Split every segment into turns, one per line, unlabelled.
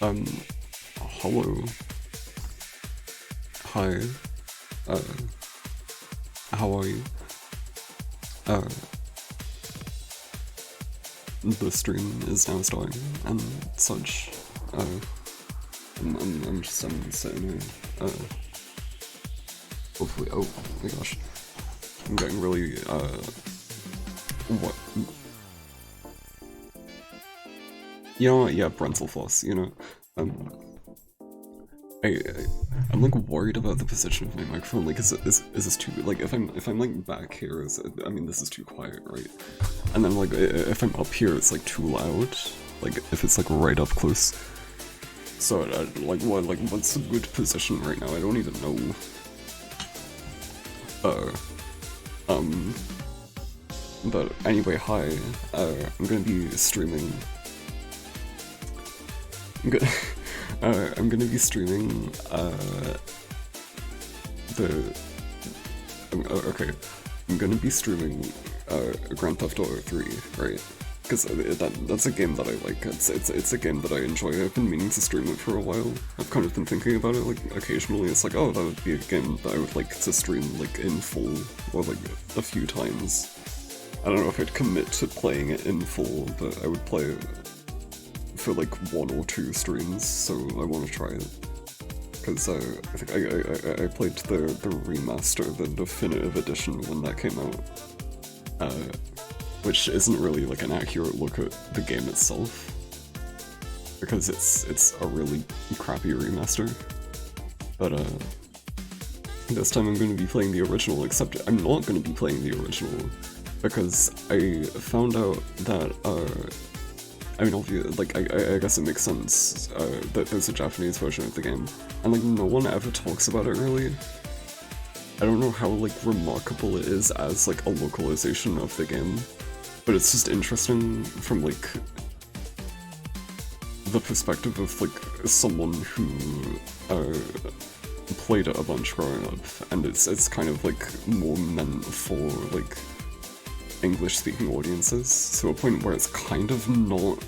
Um, hello. Hi. Uh, how are you? Uh, the stream is now starting and such. I'm sitting here. Hopefully, oh my gosh. I'm getting really, what? You know what, yeah, Brental floss, you know? Um, I, I'm like worried about the position of my microphone. Like, is this too like if I'm like back here? I mean, this is too quiet, right? And then like if I'm up here, it's like too loud. Like if it's like right up close. So what's a good position right now? I don't even know. Uh, um, but anyway, hi. I'm gonna be streaming. I'm gonna be streaming, okay, I'm gonna be streaming, Grand Theft Auto 3, right? Because that's a game that I like, it's a game that I enjoy. I've been meaning to stream it for a while. I've kind of been thinking about it, like, occasionally. It's like, oh, that would be a game that I would like to stream, like, in full, or like, a few times. I don't know if I'd commit to playing it in full, but I would play it for like 1 or 2 streams, so I want to try it. Because I think I played the remaster, the definitive edition when that came out, which isn't really like an accurate look at the game itself, because it's a really crappy remaster. But this time I'm going to be playing the original, except I'm not going to be playing the original, because I found out that I mean, like, I guess it makes sense that there's a Japanese version of the game, and like no one ever talks about it really. I don't know how like remarkable it is as like a localization of the game, but it's just interesting from like the perspective of like someone who played it a bunch growing up, and it's kind of like more meant for like English-speaking audiences, to a point where it's kind of not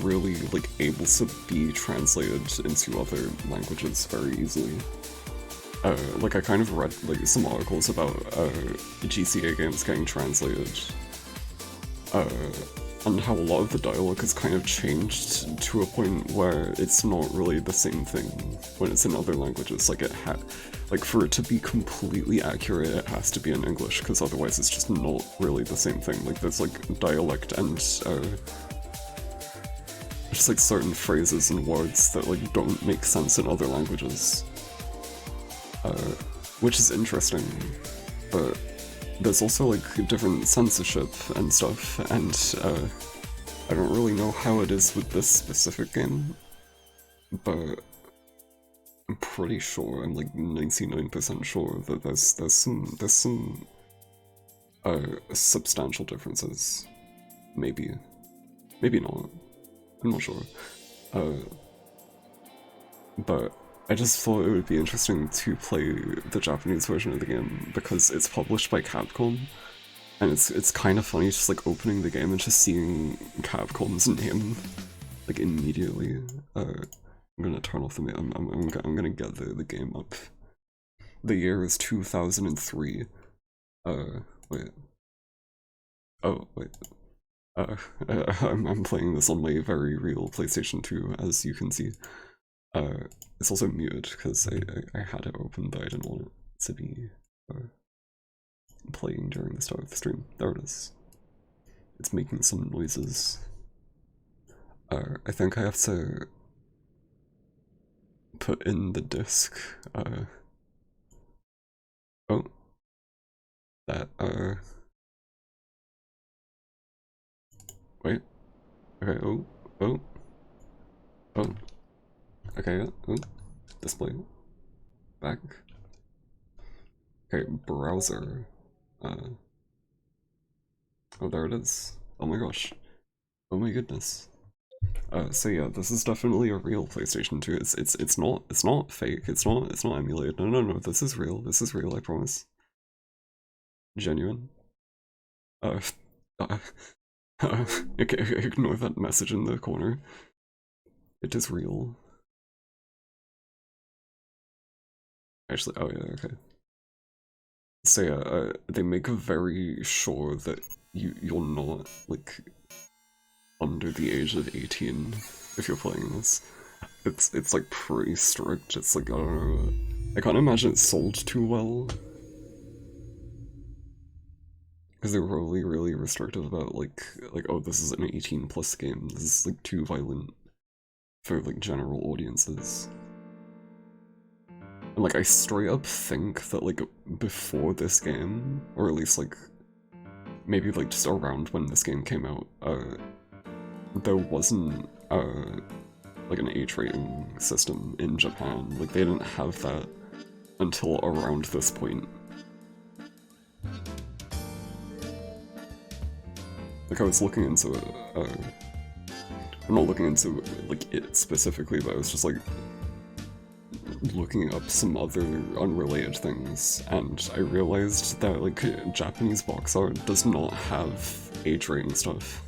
really like able to be translated into other languages very easily. Like I kind of read like some articles about GTA games getting translated, and how a lot of the dialogue has kind of changed to a point where it's not really the same thing when it's in other languages. Like like for it to be completely accurate, it has to be in English, because otherwise it's just not really the same thing. Like there's like dialect and just like certain phrases and words that like don't make sense in other languages, which is interesting, but there's also like different censorship and stuff, and I don't really know how it is with this specific game, but I'm pretty sure, I'm like 99% sure that there's some substantial differences. Maybe not. I'm not sure. But I just thought it would be interesting to play the Japanese version of the game, because it's published by Capcom, and it's kind of funny just like opening the game and just seeing Capcom's name like immediately. I'm gonna turn off the I'm gonna get the game up. The year is 2003. Wait. Oh, wait. I'm playing this on my very real PlayStation 2, as you can see. It's also muted because I had it open, but I didn't want it to be playing during the start of the stream. There it is. It's making some noises. I think I have to put in the disc. Oh, that wait. Okay. Oh. Oh. Okay. Oh. Display. Back. Okay. Browser. Oh, there it is. Oh my gosh. Oh my goodness. So yeah, this is definitely a real PlayStation 2. It's not fake. It's not emulated. No. This is real. This is real. I promise. Genuine. Uh, uh, okay, ignore that message in the corner. It is real. Actually, oh yeah, okay. So yeah, they make very sure that you're not, like, under the age of 18 if you're playing this. It's like pretty strict. It's like, I don't know, I can't imagine it's sold too well. Because they were probably really restrictive about like, oh, this is an 18 plus game. This is like too violent for like general audiences. And like I straight up think that like before this game, or at least like maybe like just around when this game came out, there wasn't like an age rating system in Japan. Like they didn't have that until around this point. Like I was looking into it, I'm not looking into like it specifically, but I was just like looking up some other unrelated things, and I realized that like Japanese box art does not have age rating stuff.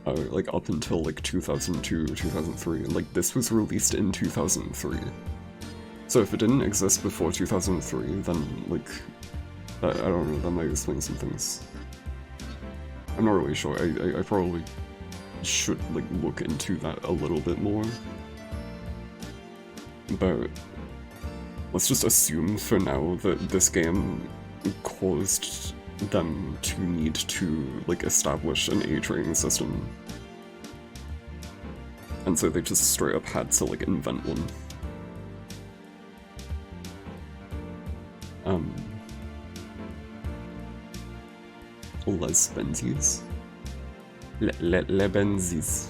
Like up until like 2002, 2003, like this was released in 2003. So if it didn't exist before 2003, then like, I don't know, that might explain some things. I'm not really sure. I probably should like look into that a little bit more. But let's just assume for now that this game caused them to need to like establish an age rating system. And so they just straight up had to like invent one. Les Benzis? Le Benzis.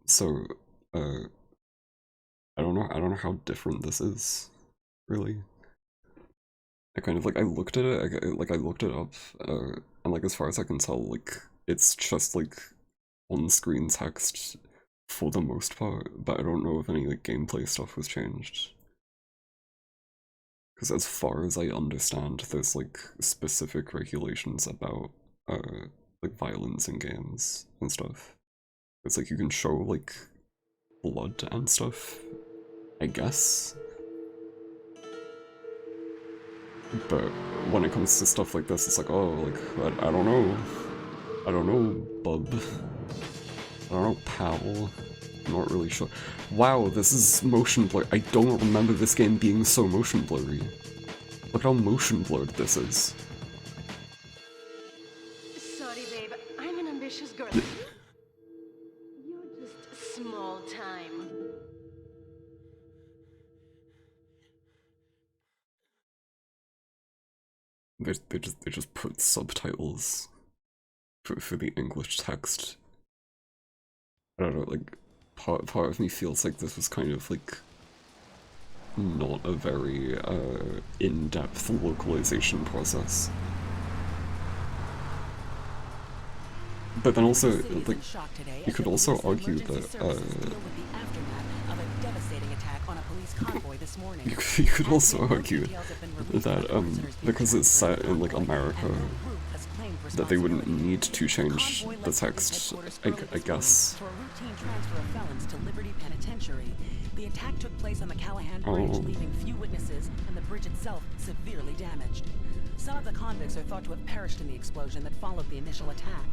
So, I don't know how different this is, really. I kind of, like, I looked at it, I looked it up, and, like, as far as I can tell, like, it's just, like, on-screen text for the most part, but I don't know if any, like, gameplay stuff was changed. Because as far as I understand, there's, like, specific regulations about, like, violence in games and stuff. It's like you can show, like, blood and stuff, I guess? But when it comes to stuff like this, it's like, oh, like, I don't know. I don't know, bub. I don't know, pal. I'm not really sure. Wow, this is motion blur. I don't remember this game being so motion blurry. Look how motion blurred this is.
Sorry, babe. I'm an ambitious girl. You're just small time.
They just put subtitles for the English text. I don't know, like, part of me feels like this was kind of, like, not a very, in-depth localization process. But then also, like, you could also argue that, you could also argue that, because it's set in, like, America, that they wouldn't need to change the text, I guess.
The attack took place on the Callahan Bridge, leaving few witnesses and the bridge itself severely damaged. Some of the convicts are thought to have perished in the explosion that followed the initial attack.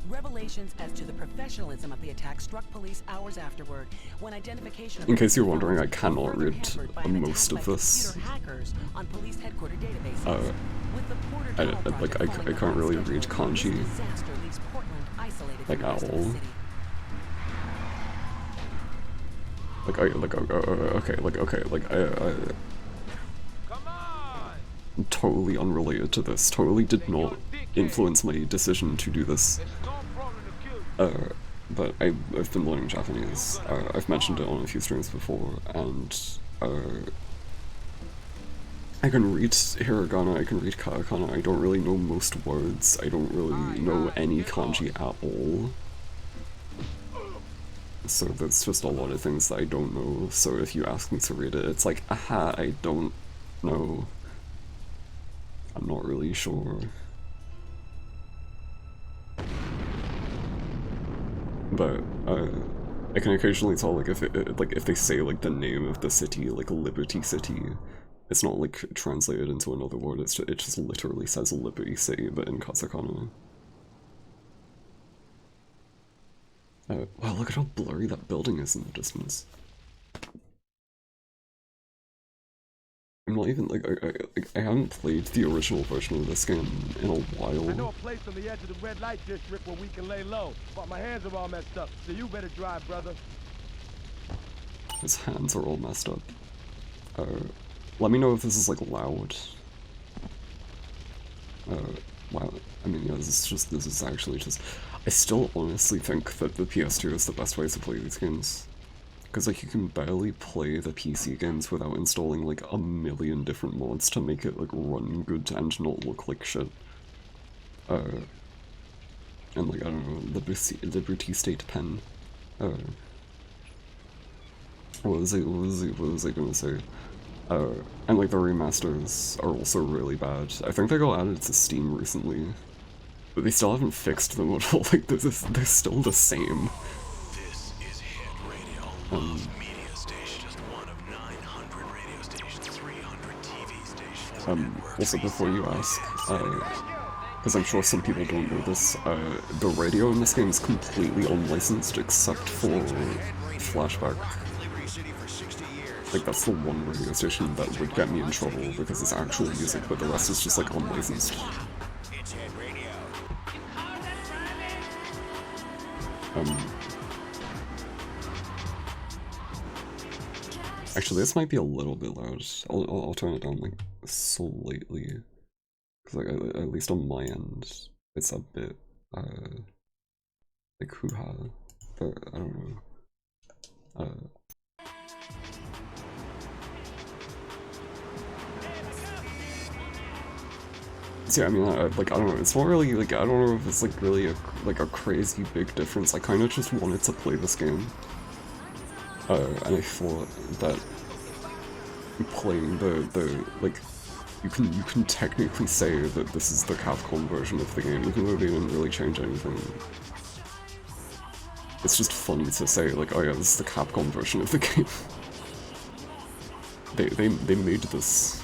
Revelations as to the professionalism of the attack struck police hours afterward, when identification of
in case you're wondering, I cannot read most of this. I can't really read kanji, like, at all. Totally unrelated to this, totally did not influence my decision to do this. But I've been learning Japanese. I've mentioned it on a few streams before, and I can read hiragana, I can read katakana, I don't really know most words, I don't really know any kanji at all. So there's just a lot of things that I don't know, so if you ask me to read it, it's like, aha, I don't know. I'm not really sure. But I can occasionally tell like if they say like the name of the city, like Liberty City, it's not like translated into another word. It just literally says Liberty City, but in katakana. Wow, look at how blurry that building is in the distance. I'm not even like I haven't played the original version of this game in a while.
I know a place on the edge of the red light district where we can lay low, but my hands are all messed up, so you better drive, brother.
His hands are all messed up. Let me know if this is like loud. Wow. I mean, yeah, this is actually just. I still honestly think that the PS2 is the best way to play these games. Because, like, you can barely play the PC games without installing, like, a million different mods to make it, like, run good and not look like shit. And, like, I don't know, Liberty State Pen. What was I gonna say? And, like, the remasters are also really bad. I think they got added to Steam recently. But they still haven't fixed them at all, like, they're still the same.
This is Hit Radio, media station, just one of 900 radio stations, 300 TV stations.
Also, before you ask, because I'm sure some people don't know this, the radio in this game is completely unlicensed except for Flashback. Like, that's the one radio station that would get me in trouble because it's actual music, but the rest is just, like, unlicensed. Actually, this might be a little bit loud. I'll turn it down, like, slightly. Because, like, at least on my end, it's a bit, like, hoo-ha. But, I don't know. So, yeah, I mean, like, I don't know, it's not really, like, I don't know if it's, like, really a crazy big difference. I kind of just wanted to play this game. And I thought that playing the like, you can technically say that this is the Capcom version of the game, even though they didn't really change anything. It's just funny to say, like, oh yeah, this is the Capcom version of the game. They made this.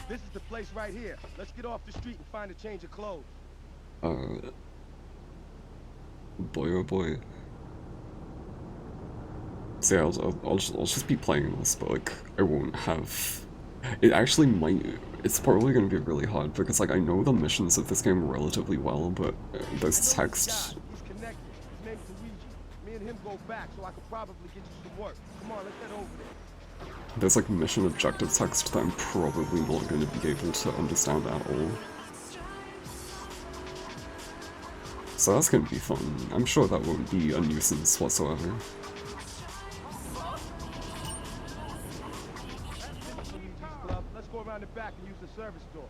This is the place right here. Let's get off the street and find a change of clothes.
Boy oh boy. So yeah, I'll just be playing this, but like, I won't have... It actually might... It's probably gonna be really hard, because like, I know the missions of this game relatively well, but there's text...
He's connected. His name's Luigi. Me and him go back, so I could probably get you some work. Come on, let's head over there.
There's like mission objective text that I'm probably not going to be able to understand at all. So that's going to be fun. I'm sure that won't be a nuisance whatsoever.
Let's go around the back and use the service door.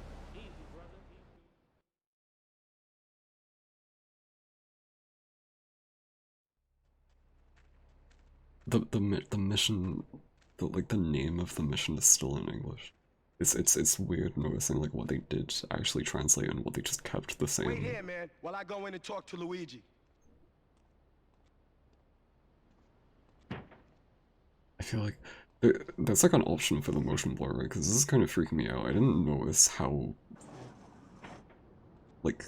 The mission, like the name of the mission is still in English. It's weird noticing like what they did actually translate and what they just kept the same.
Wait here, man, while I go in and talk to Luigi.
I feel like there's like an option for the motion blur, right? Because this is kind of freaking me out. I didn't notice how like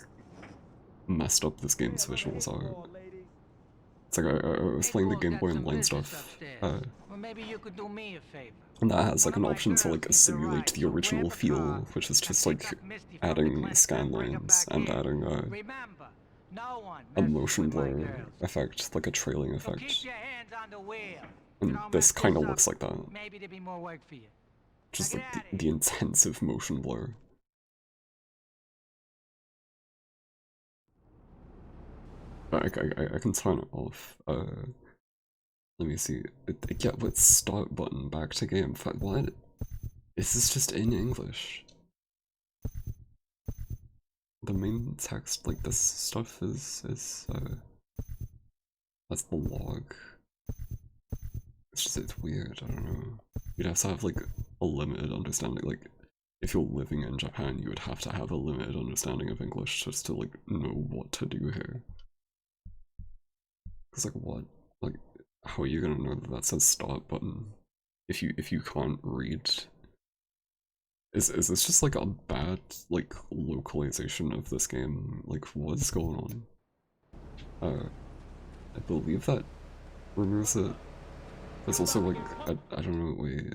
messed up this game's visuals are. It's like I was playing the Game Boy Online stuff,
Well, maybe you could do me a favor.
and that has like an option to like simulate the original feel, which is just like adding scan lines and adding
Remember, no one
a
messes
motion
with my
blur
girls.
effect, like a trailing
So
effect.
keep your hands on the wheel.
And
Don't
this
mess
kind of
up.
looks like that.
Maybe there'll be more work for you.
Just
Now
like
get outta
the intensive motion blur. I can turn it off. Let me see. Get with start button back to game. What? This is just in English. the main text, like this stuff is that's the log. It's just, it's weird, I don't know. You'd have to have like a limited understanding, like if you're living in Japan you would have to have a limited understanding of English just to like know what to do here. Cause like what? Like how are you gonna know that that says start button if you can't read? Is this just like a bad like localization of this game? Like what's going on? I believe that removes it. There's also like I don't know, wait.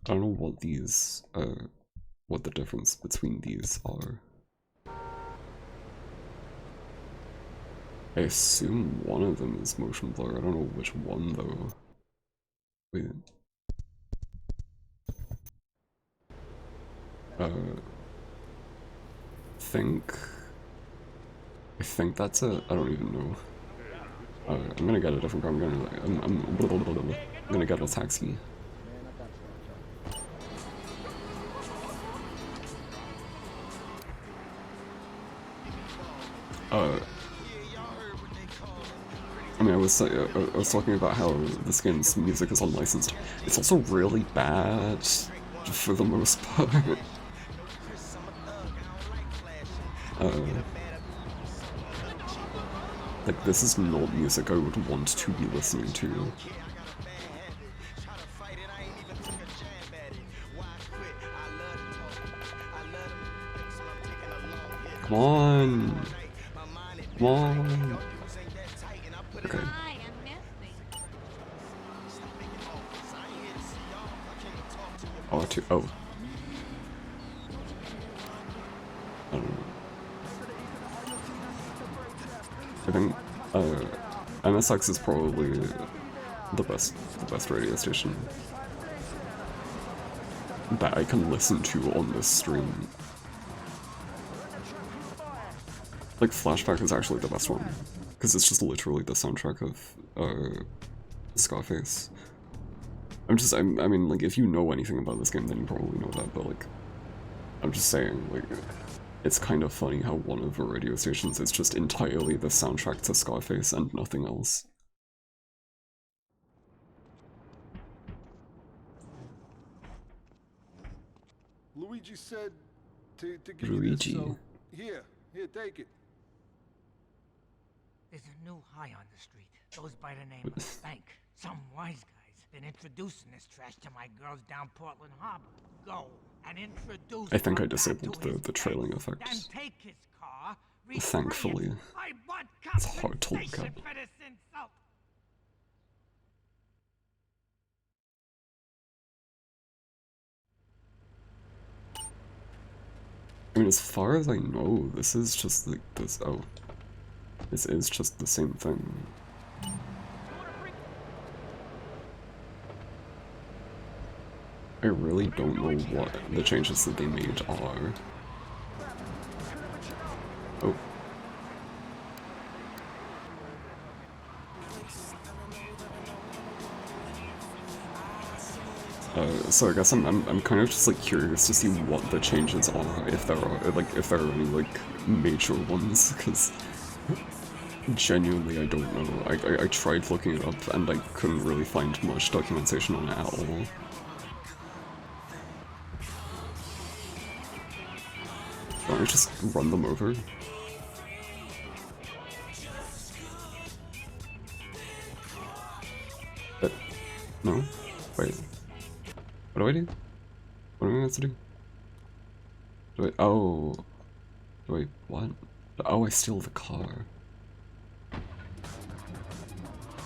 I don't know what these what the difference between these are. I assume one of them is motion blur, I don't know which one though. Wait. I think that's it. I don't even know. I'm gonna get a different car. I'm gonna get a taxi. I mean, I was talking about how this game's music is unlicensed. It's also really bad for the most part. Like, this is not music I would want to be listening to. Come on! Come on! Okay. Oh. I don't know. I think MSX is probably the best radio station that I can listen to on this stream. Like Flashback is actually the best one because it's just literally the soundtrack of Scarface. I mean, like, if you know anything about this game, then you probably know that, but, like, I'm just saying, like, it's kind of funny how one of the radio stations is just entirely the soundtrack to Scarface and nothing else.
Luigi said to give
Luigi.
you this, so here, take it.
There's a new high on the street. Goes by the name of Spank. Some wise guy's been introducing this trash to my girls down Portland Harbor. Go and introduce.
I think I disabled the trailing effect.
Then take his car.
Thankfully.
I bought
It's hard to look at.
compensation for this insult.
I mean, as far as I know, this is just like this. Oh. This is just the same thing. I really don't know what the changes that they made are. Oh. So I guess I'm kind of just like curious to see what the changes are, if there are any like major ones, because genuinely I don't know. I tried looking it up and I couldn't really find much documentation on it at all. Don't I just run them over? No? Wait. What do I do? What am I supposed to do? What? Oh, I steal the car.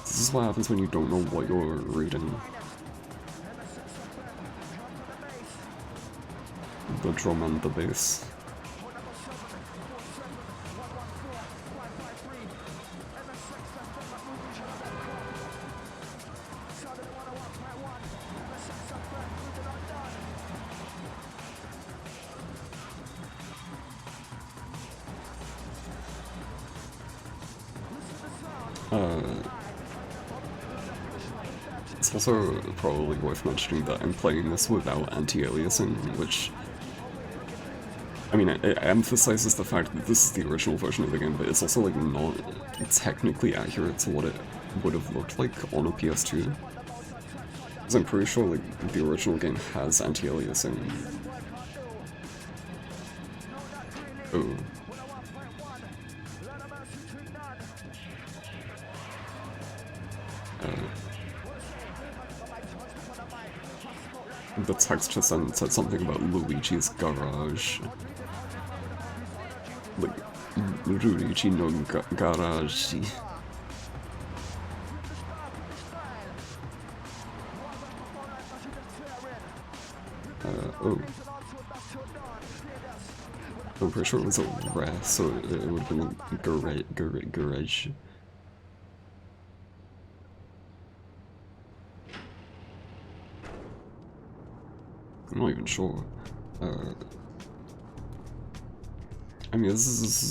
This is what happens when you don't know what you're reading. The drum and the bass. It's also probably worth mentioning that I'm playing this without anti-aliasing, which I mean, it emphasizes the fact that this is the original version of the game, but it's also like not technically accurate to what it would have looked like on a PS2. Because I'm pretty sure like the original game has anti-aliasing. Oh. The text just said something about Luigi's garage. Like, Luigi no garage. Oh. I'm pretty sure it was a rare, so it would have been garage. I'm not even sure. I mean, this is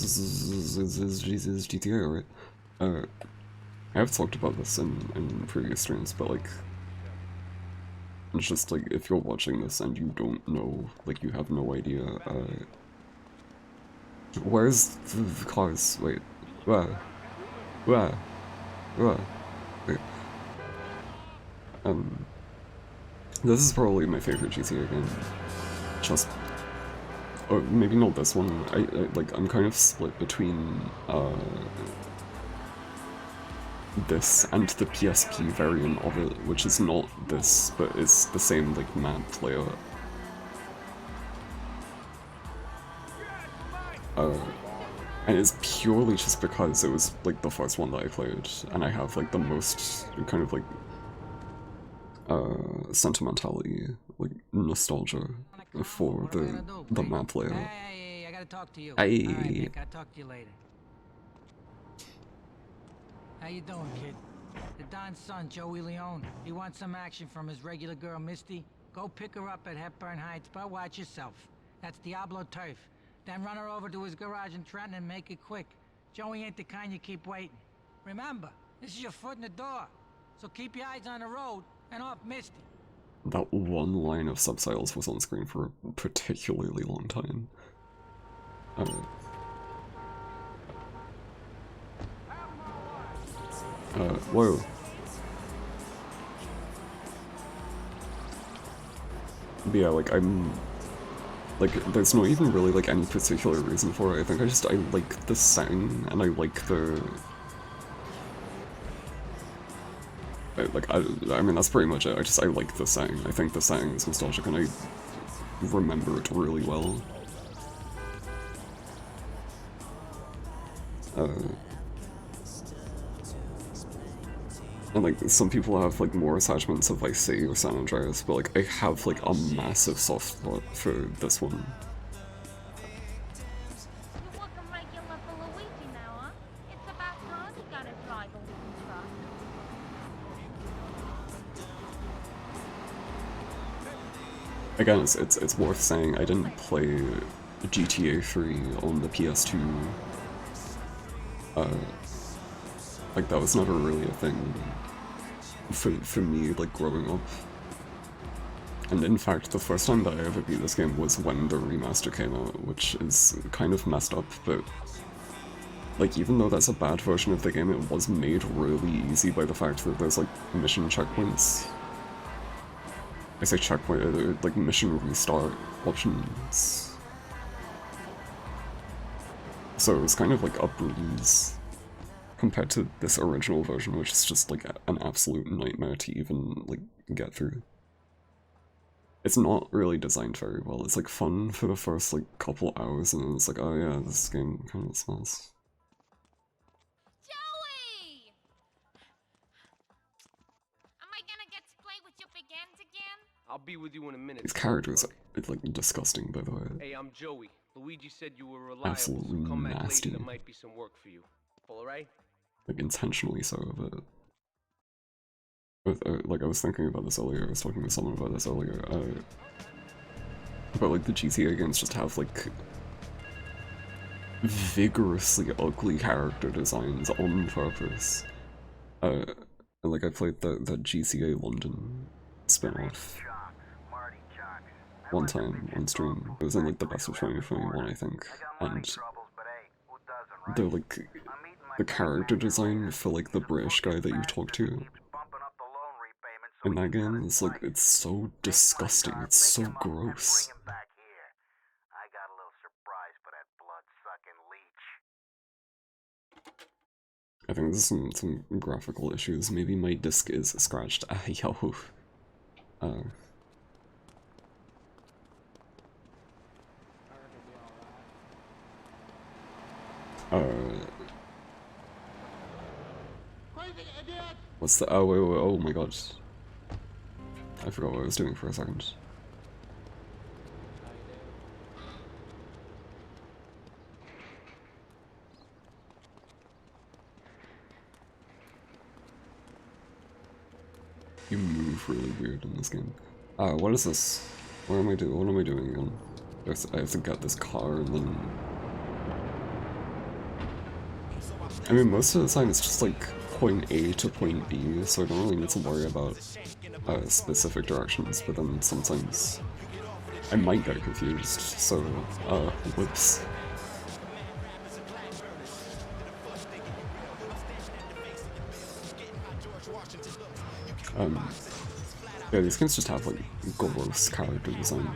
GTA, right? I have talked about this in previous streams, but like, it's just like, if you're watching this and you don't know, like, you have no idea, where's the cars? Wait, where? Wait. This is probably my favorite GTA game. Just, or maybe not this one. I'm kind of split between this and the PSP variant of it, which is not this, but it's the same like map layout. And it's purely just because it was like the first one that I played, and I have like the most kind of like sentimentality, like nostalgia for the map layout.
Hey, I gotta talk to you.
Hey.
All right, Nick, I'll talk to you later. How you doing, kid? The Don's son, Joey Leone. He wants some action from his regular girl, Misty. Go pick her up at Hepburn Heights, but watch yourself. That's Diablo turf. Then run her over to his garage in Trenton and make it quick. Joey ain't the kind you keep waiting. Remember, this is your foot in the door. So keep your eyes on the road and off Misty.
That one line of subtitles was on screen for a particularly long time. Whoa. But yeah, like, there's not even really, like, any particular reason for it. I think I like the setting, and I like the... I mean, that's pretty much it. I like the setting. I think the setting is nostalgic, and I remember it really well. And like, some people have like more attachments to Vice City or San Andreas, but like, I have like a massive soft spot for this one.
You're walking regular for Luigi now, huh? It's about time you got a driver we can trust.
Again, it's worth saying I didn't play GTA3 on the PS2. Like, that was never really a thing for me, like, growing up. And in fact, the first time that I ever beat this game was when the remaster came out, which is kind of messed up, but... like, even though that's a bad version of the game, it was made really easy by the fact that there's, like, mission checkpoints. I say checkpoint, like, mission restart options. So it was kind of like a breeze compared to this original version, which is just like an absolute nightmare to even like get through. It's not really designed very well. It's like fun for the first like couple hours, and then it's like, oh yeah, this game kind of smells.
Joey! Am I gonna get to play with your big hands again?
I'll be with you in a minute.
These characters are like disgusting, by the way.
Hey, I'm Joey. Luigi said you were reliable,
Absolutely
so come back
nasty.
later, there might be some work for you. All right?
Like intentionally so, but like I was thinking about this earlier. I was talking to someone about this earlier. But like the GTA games just have like vigorously ugly character designs on purpose. Like I played the GTA London spin-off. one time on stream. It was in like the best of 2021, I think, and the character design for like the British guy that you talk to in that game is like, it's so disgusting, it's so gross. I think there's some graphical issues. Maybe my disc is scratched. Yo. What's the— oh wait, oh my god. I forgot what I was doing for a second. You move really weird in this game. What is this? What am I doing? What am I doing again? I have to get this car and then... I mean, most of the time it's just like point A to point B, so I don't really need to worry about specific directions, but then sometimes I might get confused, so, whoops. Yeah, these games just have like gross character design.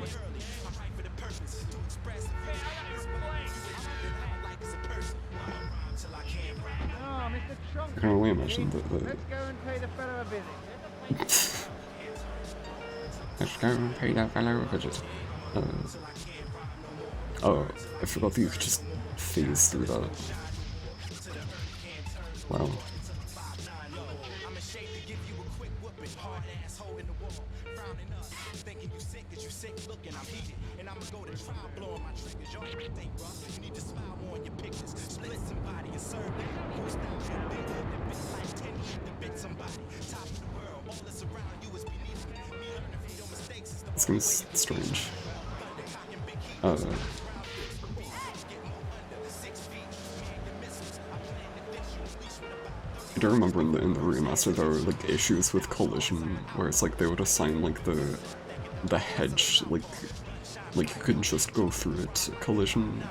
I can only imagine that the...
Let's go and pay the fellow a visit.
Let's go and pay that fellow a visit. Oh, I forgot that you could just phase through that. Wow. This game's strange. I do remember in the remaster there were like issues with collision, where it's like they would assign like the hedge, like you couldn't just go through it collision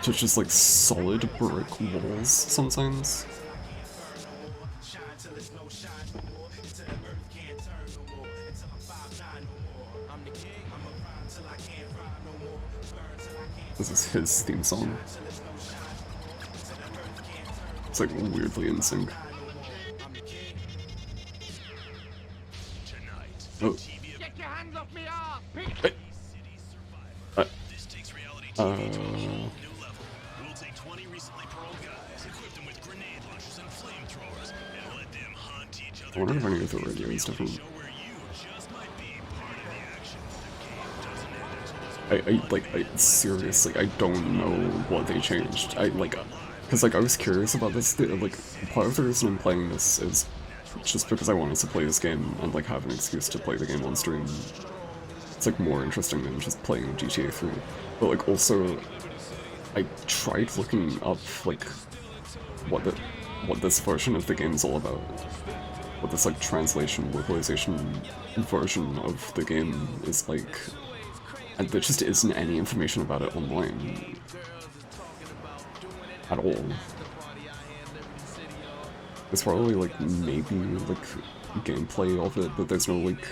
to just like solid brick walls sometimes. This is his theme song. It's like weirdly in sync. Oh.
Get your hands off me ass!
We'll take 20 recently paroled guys, equip them with grenade launchers and flamethrowers, and let them hunt each other.
I wonder if any of the radio is different. I seriously, I don't know what they changed. Cause like I was curious about this, like part of the reason I'm playing this is just because I wanted to play this game and like have an excuse to play the game on stream. It's like more interesting than just playing GTA 3. But like also, I tried looking up like what this version of the game is all about. What this like translation, localization version of the game is like. And there just isn't any information about it online. At all. There's probably like maybe like gameplay of it, but there's no like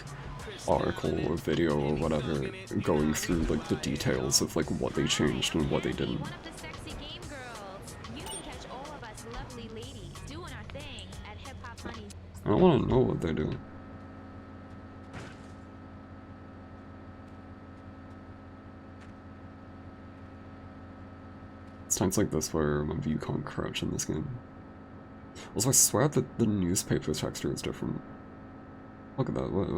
article or video or whatever going through like the details of like what they changed and what they didn't. I don't want to know what they're doing. It's times like this where I remember you can't crouch in this game. Also, I swear that the newspaper texture is different. Look at that. What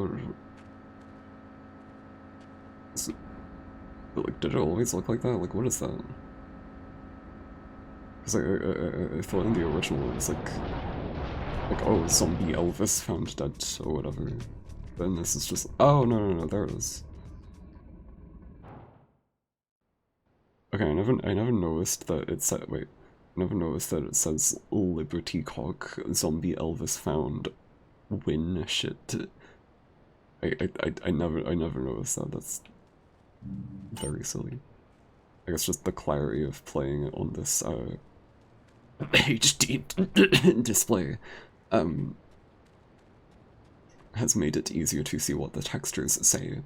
is it? Like, did it always look like that? Like, what is that? Because I thought in the original it was like, oh, zombie Elvis found dead or whatever. Then this is just, oh, no, there it is. Okay, I never noticed that it said, wait, I never noticed that it says Liberty Cock, zombie Elvis found, win shit. I never noticed that. very silly. I guess just the clarity of playing it on this HD display has made it easier to see what the textures say.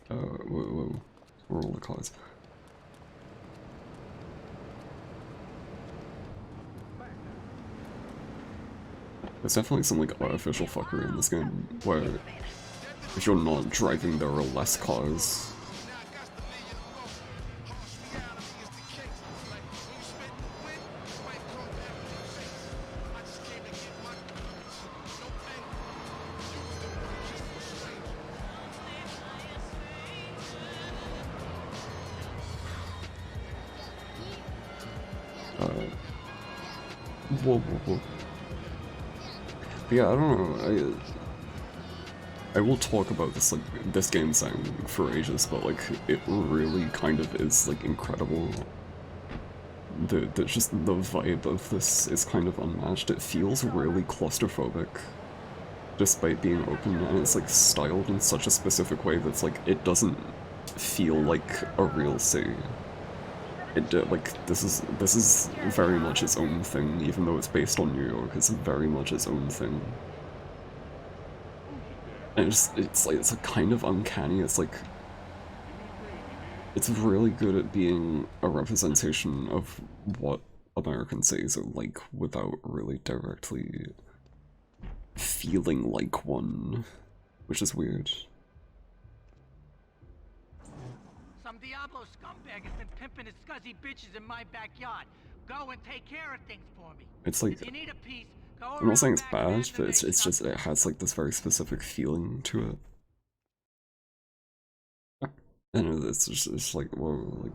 Whoa, where are all the cars? There's definitely some like artificial fuckery in this game, where if you're not driving there are less cars. Whoa. Yeah, I don't know. I will talk about this this game sound for ages, but like it really kind of is like incredible. Just the vibe of this is kind of unmatched. It feels really claustrophobic, despite being open, and it's like styled in such a specific way that's like it doesn't feel like a real city. Like this is very much its own thing, even though it's based on New York. It's very much its own thing. And it's a kind of uncanny. It's like it's really good at being a representation of what American cities are like without really directly feeling like one, which is weird.
Some Diablo scumbag has been pimping his scuzzy bitches in my backyard. Go and take care of things for me.
It's like,
if you need a piece, go
I'm not saying it's
around
bad,
back
but
and
it's just, it has like this very specific feeling to it. And it's just like, whoa, like,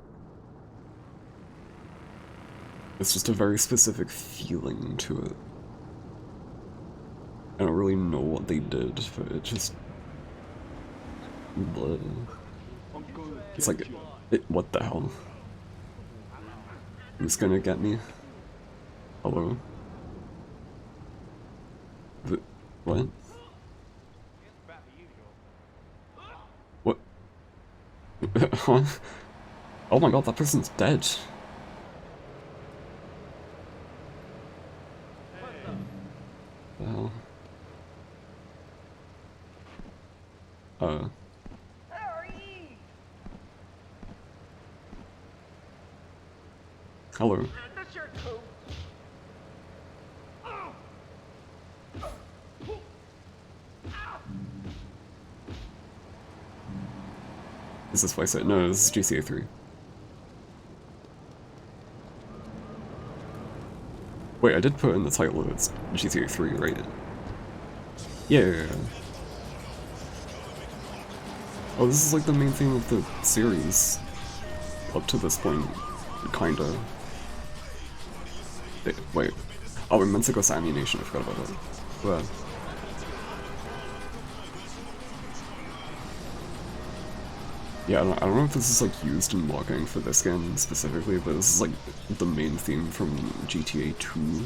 it's just a very specific feeling to it. I don't really know what they did, but it just, bleh. It's like, what the hell? Who's gonna get me? Hello? What? What? Huh? Oh my god, that person's dead. The hell? Hello. Is this Vice City? No, this is GTA 3. Wait, I did put in the title, it's GTA 3, right? Yeah. Oh, this is like the main theme of the series. Up to this point, kinda. Wait. Oh, we're meant to go to Ammunition, I forgot about that. But yeah, I don't know if this is like used in logging for this game specifically, but this is like the main theme from GTA 2,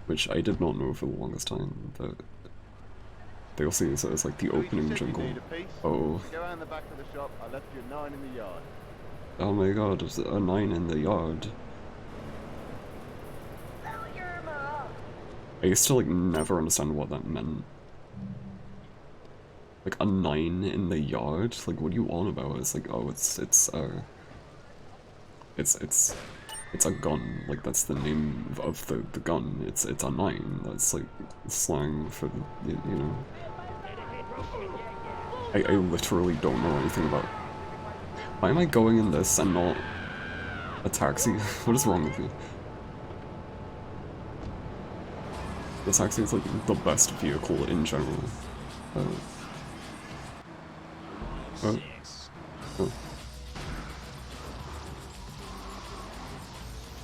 which I did not know for the longest time, but they also use it as like the opening jingle. Oh.
Go around the back of the shop. I left you a 9 in the yard.
Oh my god, it's a 9 in the yard. I used to like never understand what that meant. Like a 9 in the yard? Like what are you on about? It's like, oh, it's a gun. Like that's the name of the gun. It's a 9. That's like slang for the, you know. I literally don't know anything about. Why am I going in this and not a taxi? What is wrong with me? The taxi is like the best vehicle in general.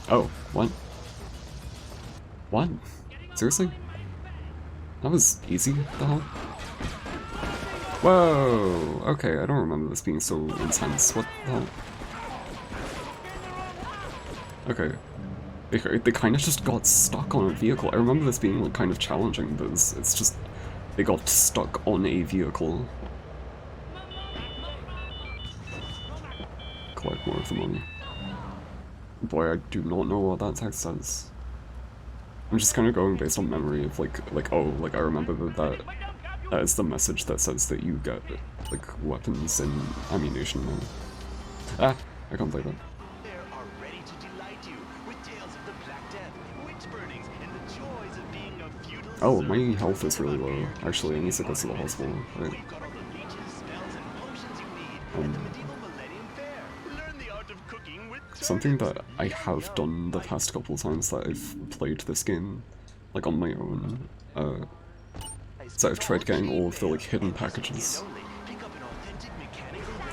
Oh, what? What? Seriously? That was easy, the hell? Whoa! Okay, I don't remember this being so intense. What the hell? Okay. They kind of just got stuck on a vehicle. I remember this being like kind of challenging, but it's just they got stuck on a vehicle. Collect more of the money. Boy, I do not know what that text says. I'm just kind of going based on memory of like oh, like I remember that is the message that says that you get like weapons and ammunition now. Ah, I can't play that. Oh, my health is really low. Actually, I need to go to the hospital, right? Something that I have done the past couple of times that I've played this game, like on my own, so I've tried getting all of the like hidden packages.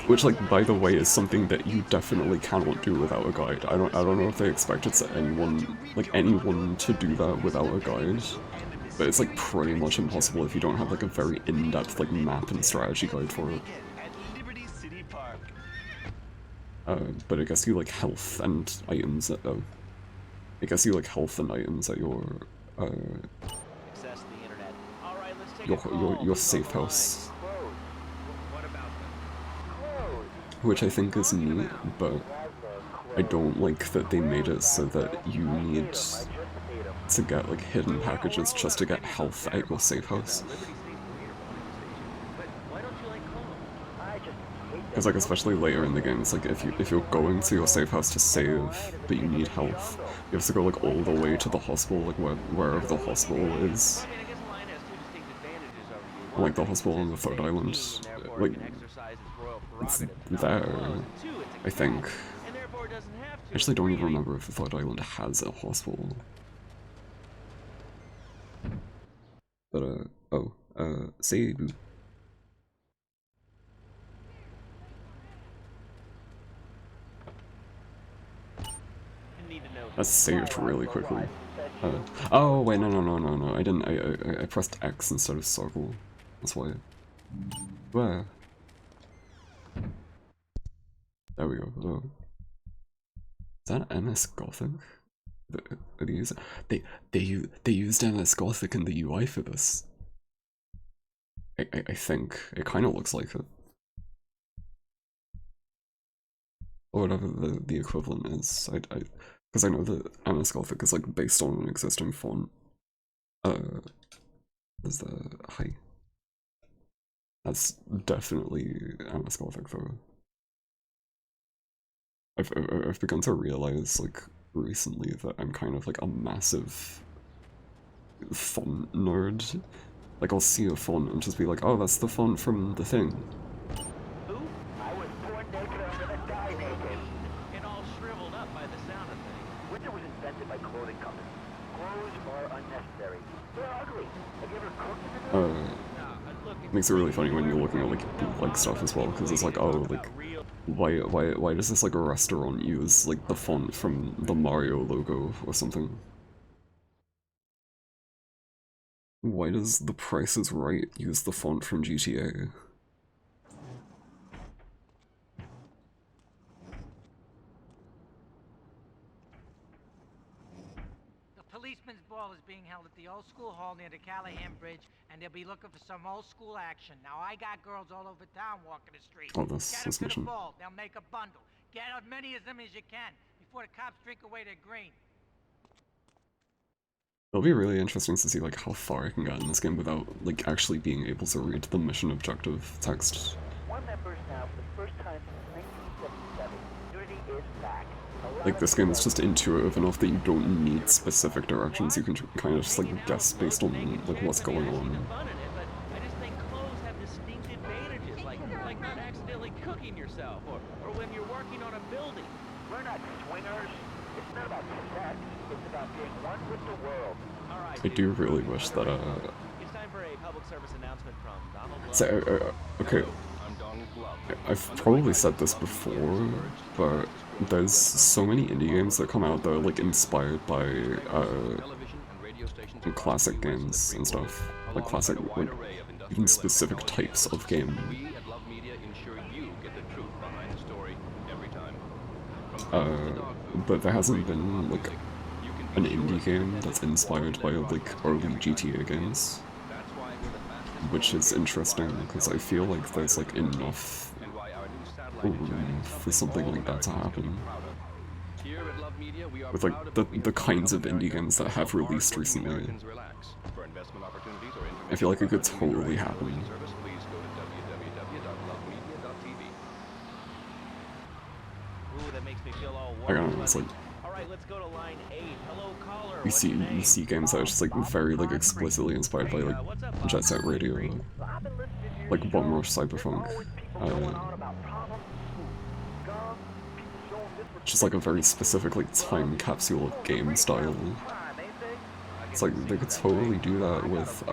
Which, like, by the way, is something that you definitely cannot do without a guide. I don't know if they expected anyone to do that without a guide. But it's like pretty much impossible if you don't have like a very in-depth like map and strategy guide for it. But I guess you like health and items at I guess you like health and items at your safe house. Which I think is neat, but I don't like that they made it so that you need to get like hidden packages just to get health at your safe house. Because like especially later in the game, it's like if you're going to your safe house to save, but you need health, you have to go like all the way to the hospital, like wherever the hospital is. Like the hospital on the third island, like it's there, I think. I actually don't even remember if the third island has a hospital. But save. That's saved really quickly. Oh wait, no, I didn't, I pressed X instead of circle. That's why. Where? There we go. Oh. Is that MS Gothic? They used MS Gothic in the UI for this. I think it kind of looks like it, or whatever the equivalent is. Because I know that MS Gothic is like based on an existing font. There's the hi. That's definitely MS Gothic though. I've begun to realize like recently that I'm kind of like a massive font nerd. Like I'll see a font and just be like, oh, that's the font from the thing.
Who? I was born naked, I'm gonna die naked. And all shriveled up by the sound of things. Winter was invented by clothing companies. Clothes are unnecessary. They're ugly. Have you ever cooked in them?
Makes it really funny when you're looking at like stuff as well, because it's like, oh, like why does this like a restaurant use like the font from the Mario logo or something? Why does The Price is Right use the font from GTA?
The policeman's ball is being held at the old school hall near the Callahan Bridge, and they'll be looking for some old school action. Now, I got girls all over town walking the streets.
Oh, this
Get them to
mission.
the ball. They'll make a bundle. Get as many of them as you can before the cops drink away their green.
It'll be really interesting to see like how far I can get in this game without like actually being able to read the mission objective text.
One member's now for the first time since 1977. Unity is back.
Like this game is just intuitive enough that you don't need specific directions, you can kind of just like guess based on like what's going on.
I just think clothes have distinct advantages, like not accidentally cooking yourself, or when you're working on a building. We're not swingers. It's not about sex. It's about being one with the world. All right.
I do really wish that
It's time for a public service announcement from Donald Glover.
so, okay, I've probably said this before, but there's so many indie games that come out that are like inspired by classic games and stuff, like classic, like even specific types of game. But there hasn't been like an indie game that's inspired by like early GTA games, which is interesting because I feel like there's like enough room for something like that to happen. With like the kinds of indie games that have released recently, I feel like it could totally happen. I don't know, it's like you see games that are just like very like explicitly inspired by like Jet Set Radio, like One Rush Cyberpunk. Just like a very specific like time capsule game style. It's like they could totally do that with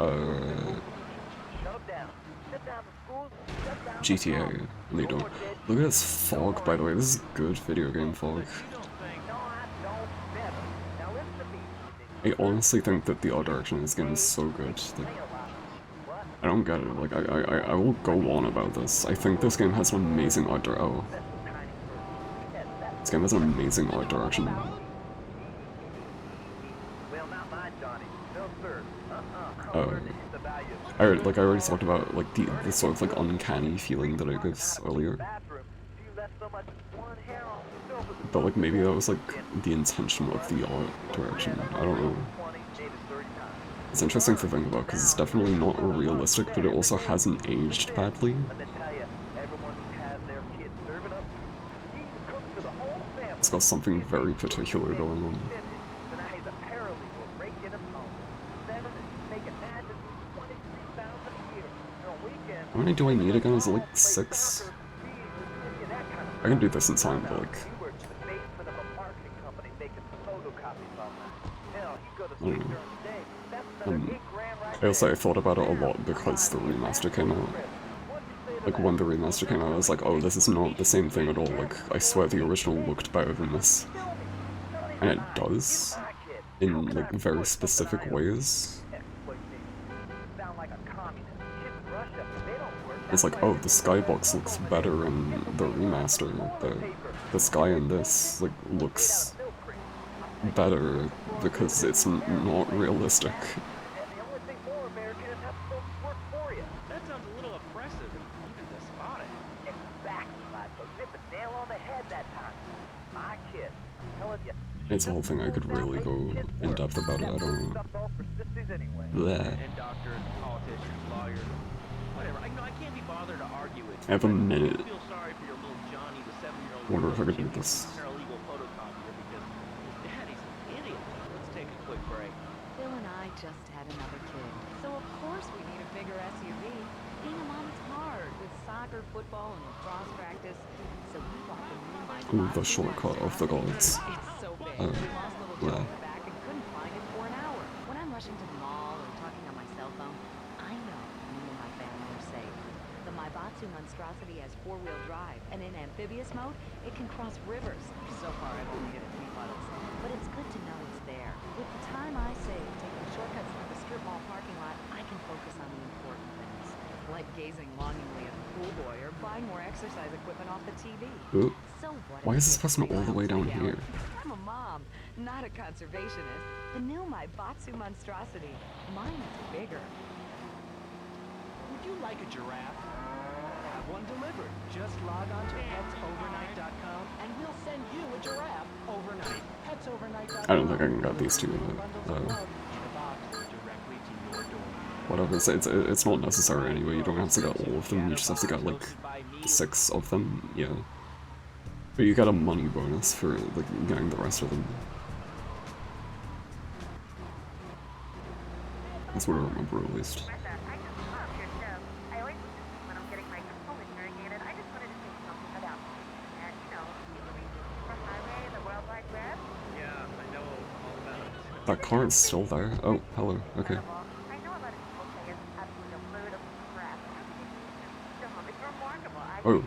GTA, and they don't. Look at this fog, by the way. This is good video game fog. I honestly think that the art direction in this game is so good. Like, I don't get it. Like, I will go on about this. I think this game has an amazing art direction. Oh. This game has an amazing art direction. I already talked about like the sort of like uncanny feeling that it gives earlier. But like maybe that was like the intention of the art direction. I don't know. It's interesting to think about because it's definitely not realistic, but it also hasn't aged badly. It's got something very particular going on. How many do I need again? Is it like 6? I can do this in time, but like... I don't know. I thought about it a lot because the remaster came out. Like, when the remaster came out, I was like, oh, this is not the same thing at all. Like, I swear the original looked better than this. And it does. In, like, very specific ways. It's like, oh, the skybox looks better in the remaster. The sky in this, like, looks better because it's not realistic. It's a whole thing I could really go in depth about it, I don't know. Bleh. I have a minute. I wonder if I could do this.
Bill and I just had another kid, so of course we need a bigger SUV. Being a mom is hard with soccer, football, and lacrosse practice. So we bought the new
Ooh, the shortcut of the gods.
It's so big. We lost little Joe in the back and couldn't find it for an hour. When I'm rushing to the mall or talking on my cell phone, I know me and my family are safe. The Maibatsu monstrosity has four-wheel drive, and in amphibious mode, it can cross rivers. So far, I've only hit a few puddles, but it's good to know it's there. With the time I save taking shortcuts through the strip mall parking lot, I can focus on the important things, like gazing longingly at the pool boy or buying more exercise equipment off the TV.
Ooh.
So what?
Why is this person all the way down here?
I'm a mom, not a conservationist. The new Maibatsu monstrosity. Mine is bigger.
Would you like a giraffe? Have one delivered. Just log on to petsovernight.com and we'll send you a giraffe overnight. Petsovernight.com.
I don't think I can get these two, but whatever. It's not necessary anyway. You don't have to get all of them. You just have to get like 6 of them. Yeah. But you get a money bonus for like getting the rest of them. That's what I remember at least. That car is still there? Oh, hello, okay. Oh.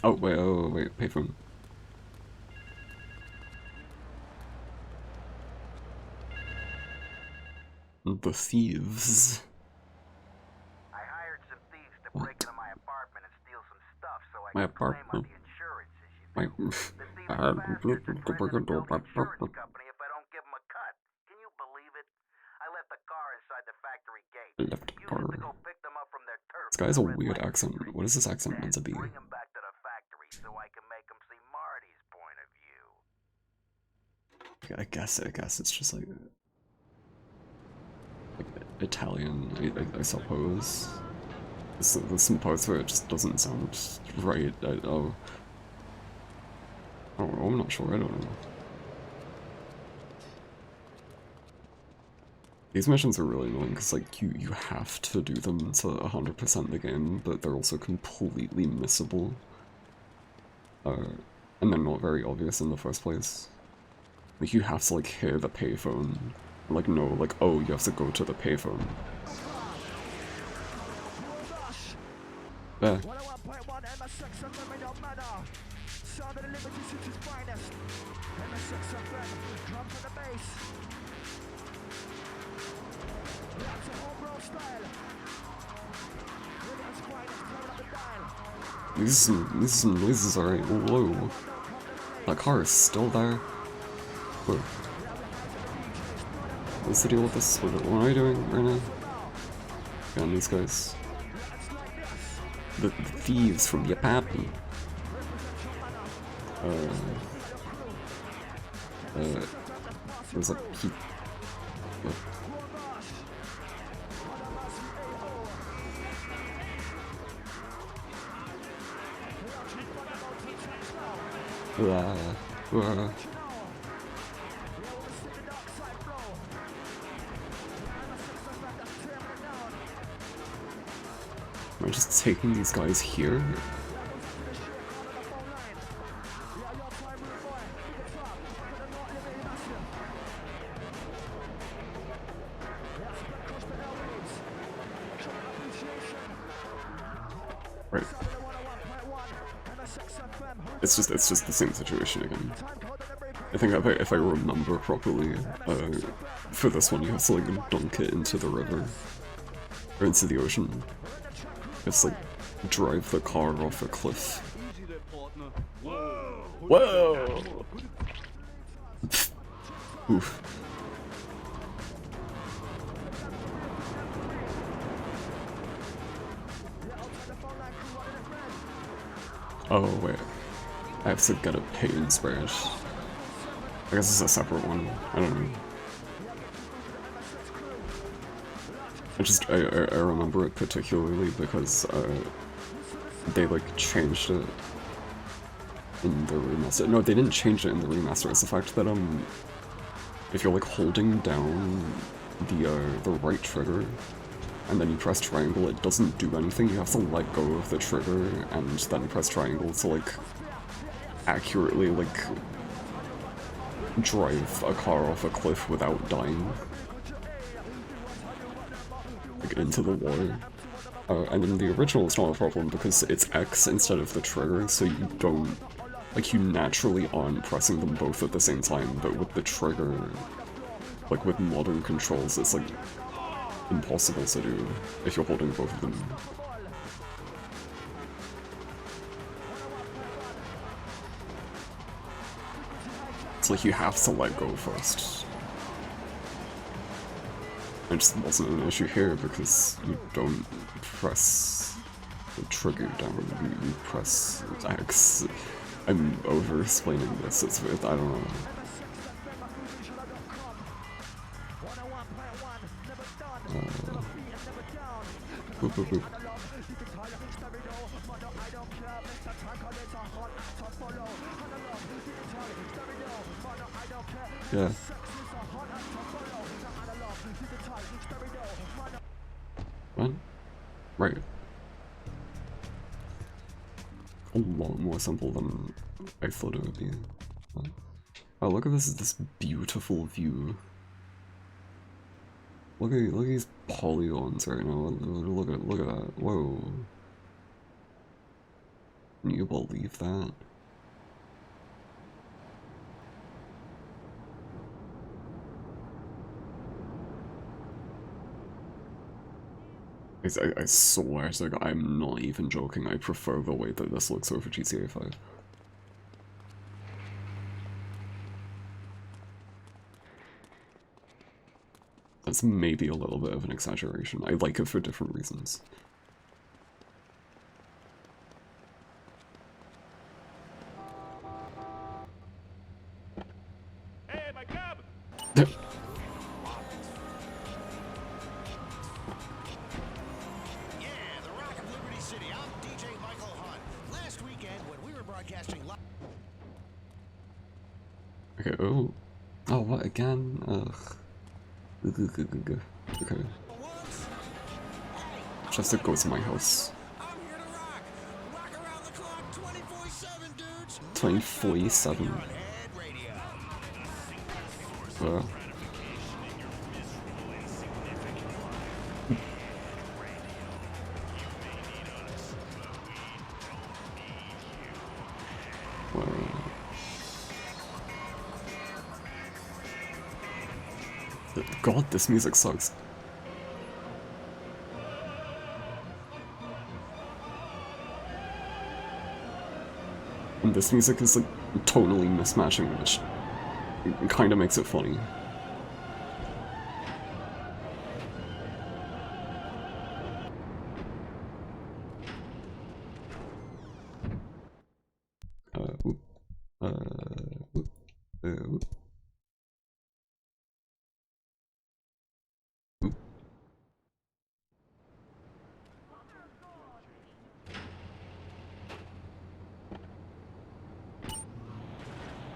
Oh, wait, payphone. the thieves.
I hired some thieves to break into my apartment and steal some stuff so I
My
can claim on
apartment.
the insurances, you
My...
know. The thieves are bastards and threatening to bill the insurance company if I don't give them a cut. Can you believe it? I left the car inside the factory gate.
Left
Used
car.
to go pick them up from their turf.
This guy has a weird accent. What is this accent meant to be?
Bring them back to the factory so I can make them see Marty's point of view.
I guess it's just like Italian, I suppose. There's some parts where it just doesn't sound right. Oh, I'm not sure. I don't know. These missions are really annoying because like you have to do them to 100% the game, but they're also completely missable. And they're not very obvious in the first place. Like you have to like hear the payphone, like know like, oh, you have to go to the payphone. There. These are some noises, alright. Whoa. That car is still there. Whoa. What's the deal with this? What am I doing right now? Got these guys. The thieves from the apartment. There's a peak. Am I just taking these guys here? Right. It's just the same situation again. I think if I remember properly, for this one you have to like dunk it into the river. Or into the ocean. Just like drive the car off a cliff. Whoa! Oof. Oh wait, I have to get a paint splash. I guess it's a separate one. I don't know. I remember it particularly because they like changed it in the remaster. No, they didn't change it in the remaster. It's the fact that if you're like holding down the right trigger and then you press triangle, it doesn't do anything. You have to let go of the trigger and then press triangle to like accurately like drive a car off a cliff without dying. Like into the water. And in the original it's not a problem because it's X instead of the trigger, so you don't, like you naturally aren't pressing them both at the same time, but with the trigger, like with modern controls, it's like impossible to do if you're holding both of them. It's like you have to let go first. It just wasn't an issue here because you don't press the trigger down, you press X. I'm over-explaining this, I don't know. Boop, boop, boop. Yeah. What? Right. A lot more simple than I thought it would be. Oh, look at this beautiful view. Look at these polygons right now. Look at that. Whoa. Can you believe that? I swear to God, I'm not even joking, I prefer the way that this looks over GTA 5. That's maybe a little bit of an exaggeration. I like it for different reasons.
Hey, my cab!
Yeah, the Rock of Liberty City. I'm DJ Michael Hunt. Last weekend, when we were broadcasting live.
Okay, oh. Oh, what again? Ugh. Okay. Just to go to my house. 24/7. Well. God, this music sucks. And this music is like totally mismatching, which kind of makes it funny.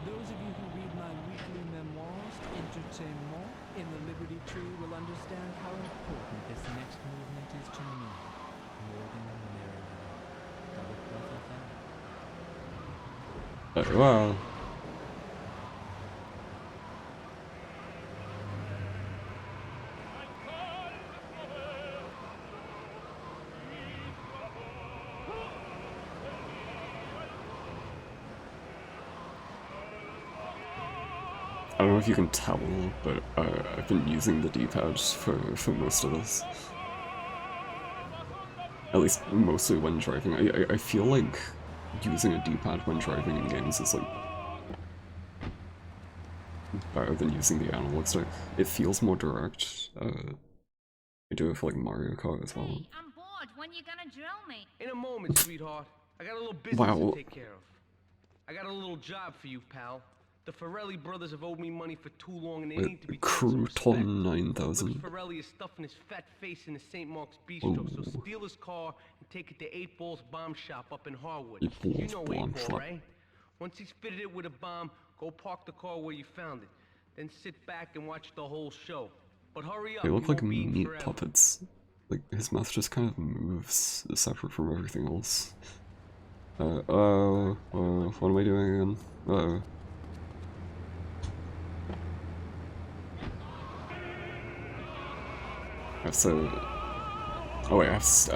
Those of you who read my weekly memoirs, Entertainment, in the Liberty Tree will understand how important this next movement is to me. More than Maryland. Double breath of that.
Wow. I don't know if you can tell, but I've been using the D-pad for most of this. At least mostly when driving. I feel like using a D-pad when driving in games is like better than using the analog stick. It feels more direct. I do it for like Mario Kart as well.
Hey, I'm bored. When you gonna drill me?
In a moment, sweetheart. I got a little business
Wow.
to take care of. I got a little job for you, pal. The Ferrelli brothers have owed me money for too long, and they need to be shown some respect.
Crouton 9000.
Louis Ferrelli is stuffing his fat face in the St. Mark's Bistro, so steal his car and take it to 8 Ball's bomb shop up in Harwood. You know 8 Ball, right? Once he's fitted it with a bomb, go park the car where you found it. Then sit back and watch the whole show. But hurry up,
They look
you
like
won't be in
meat
forever.
puppets. Like, his mouth just kind of moves separate from everything else. What am I doing again? I have to... Oh wait, I have to...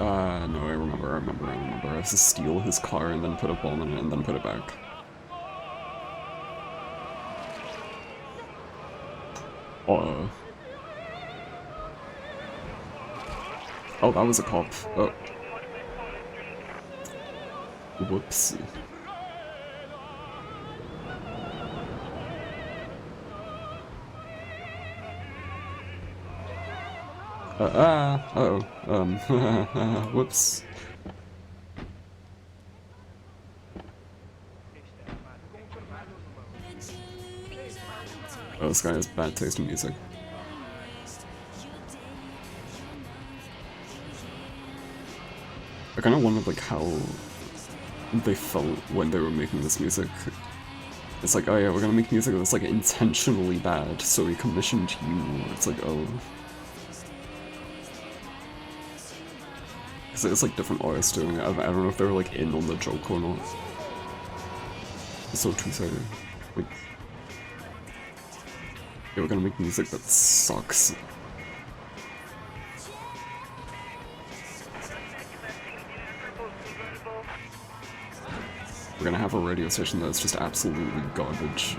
no, I remember. I have to steal his car and then put a bomb in it and then put it back. Oh, that was a cop. Oh. Whoops. Whoops. Oh, this guy has bad taste in music. I kind of wondered, like, how they felt when they were making this music. It's like, oh yeah, we're gonna make music that's, like, intentionally bad, so we commissioned you. It's like, oh. Because it's, like, different artists doing it. I don't know if they were, like, in on the joke or not. It's so two-sided. Like, yeah, we're gonna make music that sucks. We're gonna have a radio station that's just absolutely garbage.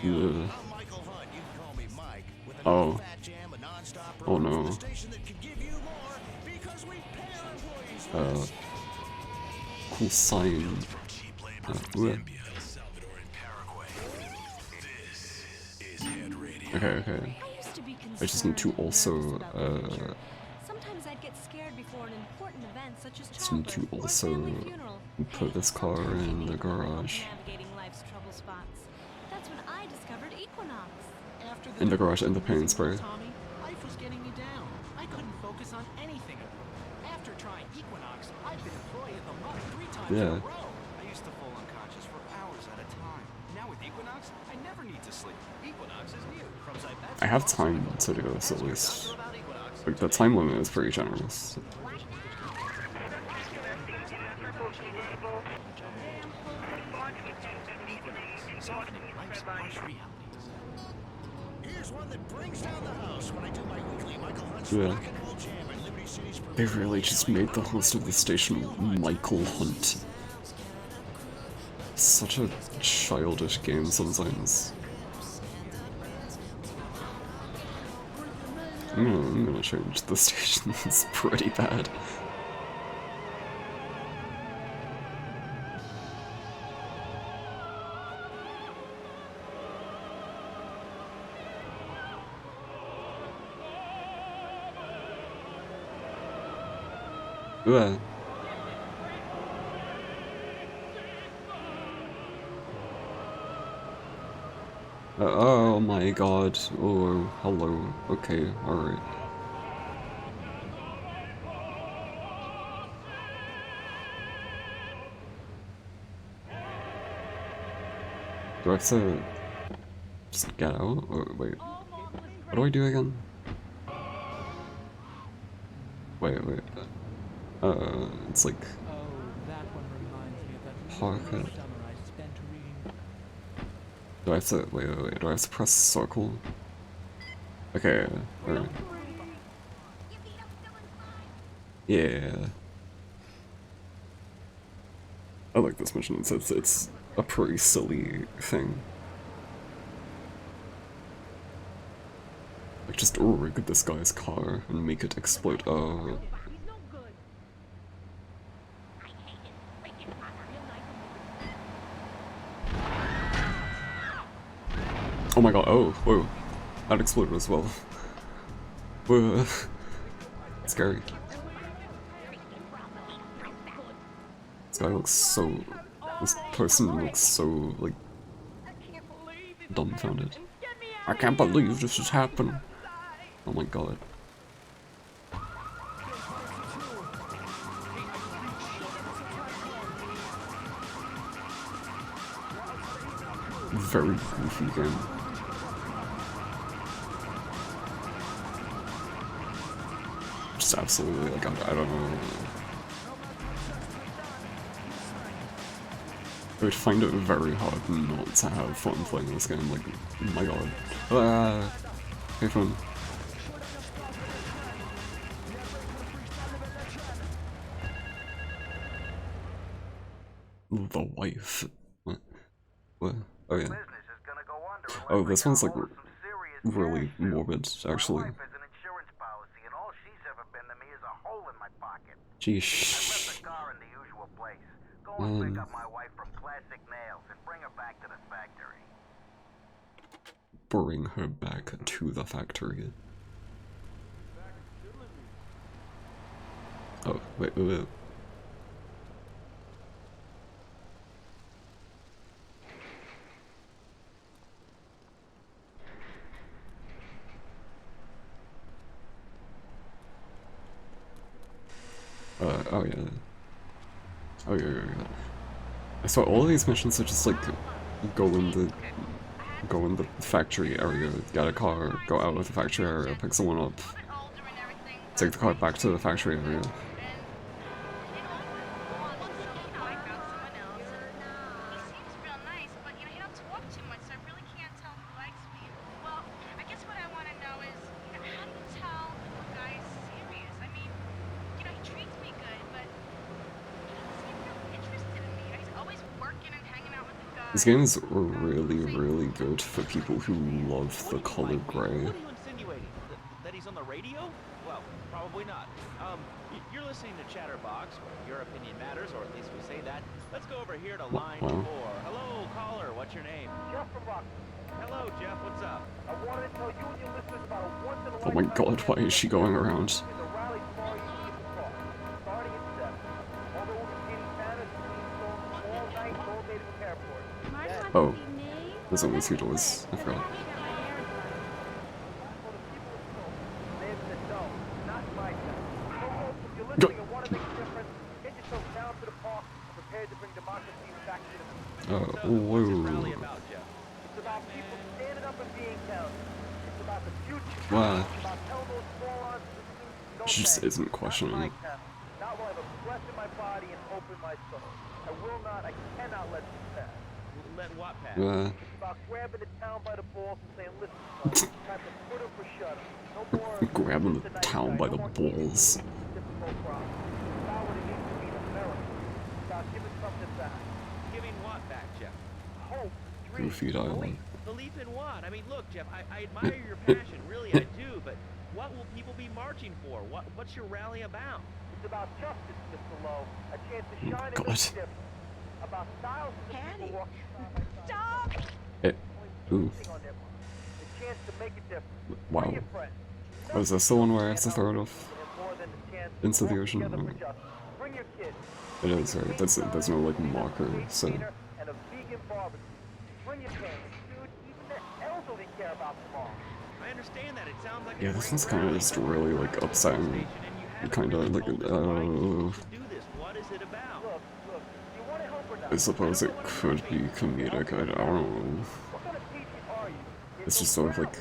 Ugh. Oh. Oh no. Cool sign. Okay. I just need to also,
Sometimes I'd get scared before an important event such as
just need to
childbirth or
also
family funeral.
put this car in the garage.
Navigating life's trouble spots. That's when I discovered Equinox.
In the garage, in the paint spray.
Tommy, life was getting me down. I couldn't focus on anything. After trying Equinox, I've been employee of the month 3 times in a row. I used to fall unconscious for hours at a time. Now with Equinox, I never need to sleep. Equinox is new.
I have time to do this at least. Like, the time limit is pretty generous. Yeah. They really just made the host of the station Michael Hunt. Such a childish game sometimes. I'm gonna change the station, it's pretty bad. Ugh. Oh my god. Oh, hello. Okay, alright. Do I have to just get out? Or wait. What do I do again? Wait. It's like pocket. Do I have to wait, do I have to press circle? Okay, alright. Yeah. I like this mission, it's a pretty silly thing. Like, just rig this guy's car and make it explode. Oh. Oh my god, oh, whoa. That exploded as well. Whoa. Scary. This guy looks so... This person looks so, like... dumbfounded. I can't believe this is happening. Oh my god. Very goofy game. Just absolutely, like, I don't know. I would find it very hard not to have fun playing this game, like, oh my god. Hey fun. The wife. What? Oh yeah. Oh, this one's like really morbid, actually. Jeez. Bring her back to the factory. Oh, wait. Oh yeah. Oh yeah. So all of these missions are just like go in the factory area, get a car, go out of the factory area, pick someone up, take the car back to the factory area. This game is really, really good for people who love the color gray.
What are you insinuating? That he's on the radio? Well, probably not. You're listening to Chatterbox, where your opinion matters, or at least we say that. Let's go over here to line 4. Hello, caller. What's your name?
Jeff from Rock.
Hello, Jeff. What's up?
I wanted to tell you and your listeners about a once-in-a-lifetime
Oh my god, why is she going around?
It's a rally tomorrow evening at the park, starting at 7. Although we'll be getting banners and theme songs all night at Old Native Airport.
Oh, there's only 2 doors. I forgot. Go. Whoa. Wow. She just isn't questioning it.
Not while I have a breath in my body and hope in my soul. I will not, I cannot let this pass.
Let what pass?
It's about grabbing the town by the balls and saying, listen, son, it's time to put up or shut up. No more
grabbing the town by the balls.
difficult problems. It's not what it needs to be in America. It's about giving something back.
Giving what back, Jeff?
Hope,
Goofy dialogue.
Belief in what? I mean, look, Jeff, I admire your passion, really I do, but what will people be marching for? What's your rally about?
It's about justice, Mr. Lowe. A chance to shine and make a difference. About thousands of people walking
Stop!
Ooh.
A chance to make a difference.
Wow. Oh, is this the one where I have to throw it off into the ocean? Oh.
Bring your kids.
It is, right? There's no, like, marker, so...
And a vegan barbecue. Bring your parents, dude. Even the elderly care about tomorrow.
I understand that. It sounds like
Yeah, this one's kind of just really, like, upsetting. Kind of, like,
What is it about?
Look, you want to help or not?
I suppose it could be comedic, I don't know.
What kind of patriot are you?
It's just sort of, like,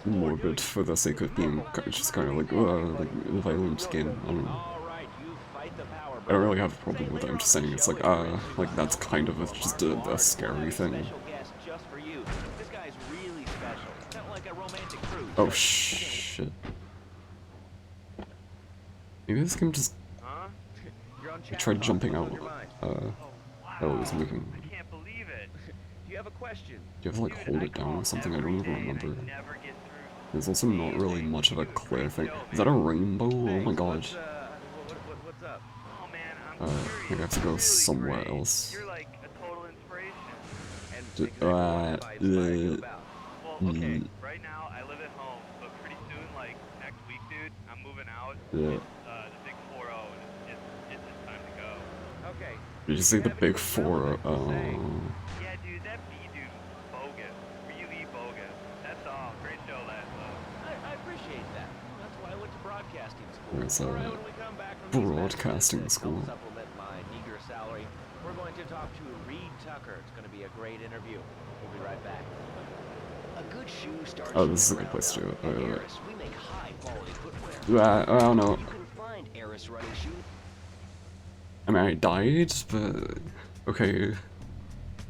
morbid for the sake of being just kind of, like a violent game, I don't know. I don't really have a problem with it, I'm just saying it's like, that's kind of just a scary thing. Oh, shit. Maybe this game just... I tried jumping out, while it was moving.
I can't believe it. Do you have a question?
Do you have to, like, hold it down or something? I don't even remember. There's also not really much of a clear thing. Is that a rainbow? Oh my god.
What's up? Oh man,
I think I have to go somewhere else.
You're like a total inspiration.
Well, okay, right now I live at home, but pretty soon, like next week, dude, I'm moving out.
Yeah.
It's the big 4-0, and it's just time to go.
Okay.
Did you say the big 4?
Yeah, dude, that B dude was bogus. Really bogus. That's all. Great show, that, though.
I appreciate that. That's why I went to broadcasting school.
There's a
When we come back from
broadcasting school.
supplement my meager salary, we're going to talk to Reed Tucker. It's going to be a great interview. We'll be right back. A good shoe starts.
Oh, this is a good place to do it.
we make high quality footwear.
I don't know.
You can find Eris running shoes.
I mean, I died, but... Okay.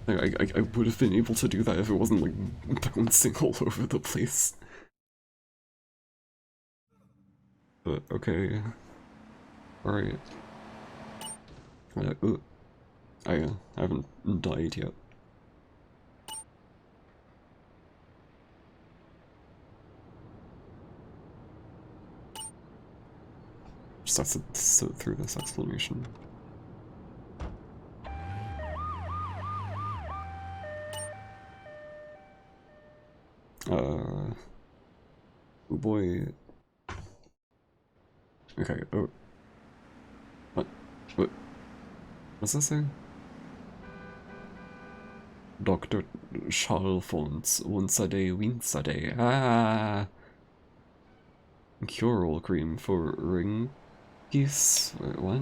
I would have been able to do that if it wasn't, like, bouncing all over the place. But, okay. Alright. I haven't died yet. Just have to sit through this explanation. Oh boy. Okay, oh. What? What's this saying? Dr. Chalfont, once a day, wince a day. Ah! Cure-all cream for ring geese? Wait, what?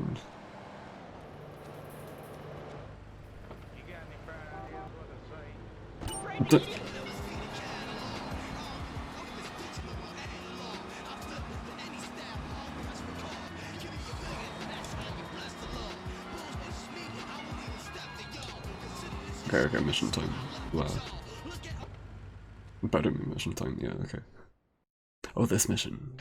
Okay, mission time. Wow. Better mission time, yeah, okay. Oh, this mission.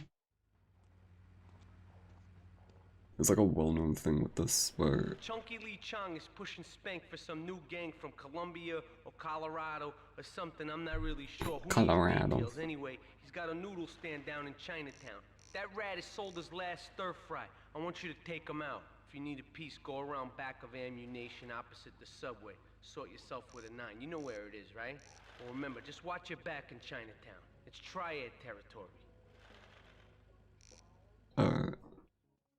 there's like a well-known thing with this where
Chunky Lee Chong is pushing Spank for some new gang from Colombia or Colorado or something. I'm not really sure. Who
Colorado.
needs details? Anyway, he's got a noodle stand down in Chinatown. That rat has sold his last stir fry. I want you to take him out. If you need a piece, go around back of ammunition opposite the subway. Sort yourself with a 9. You know where it is, right? Well, remember, just watch your back in Chinatown. It's triad territory.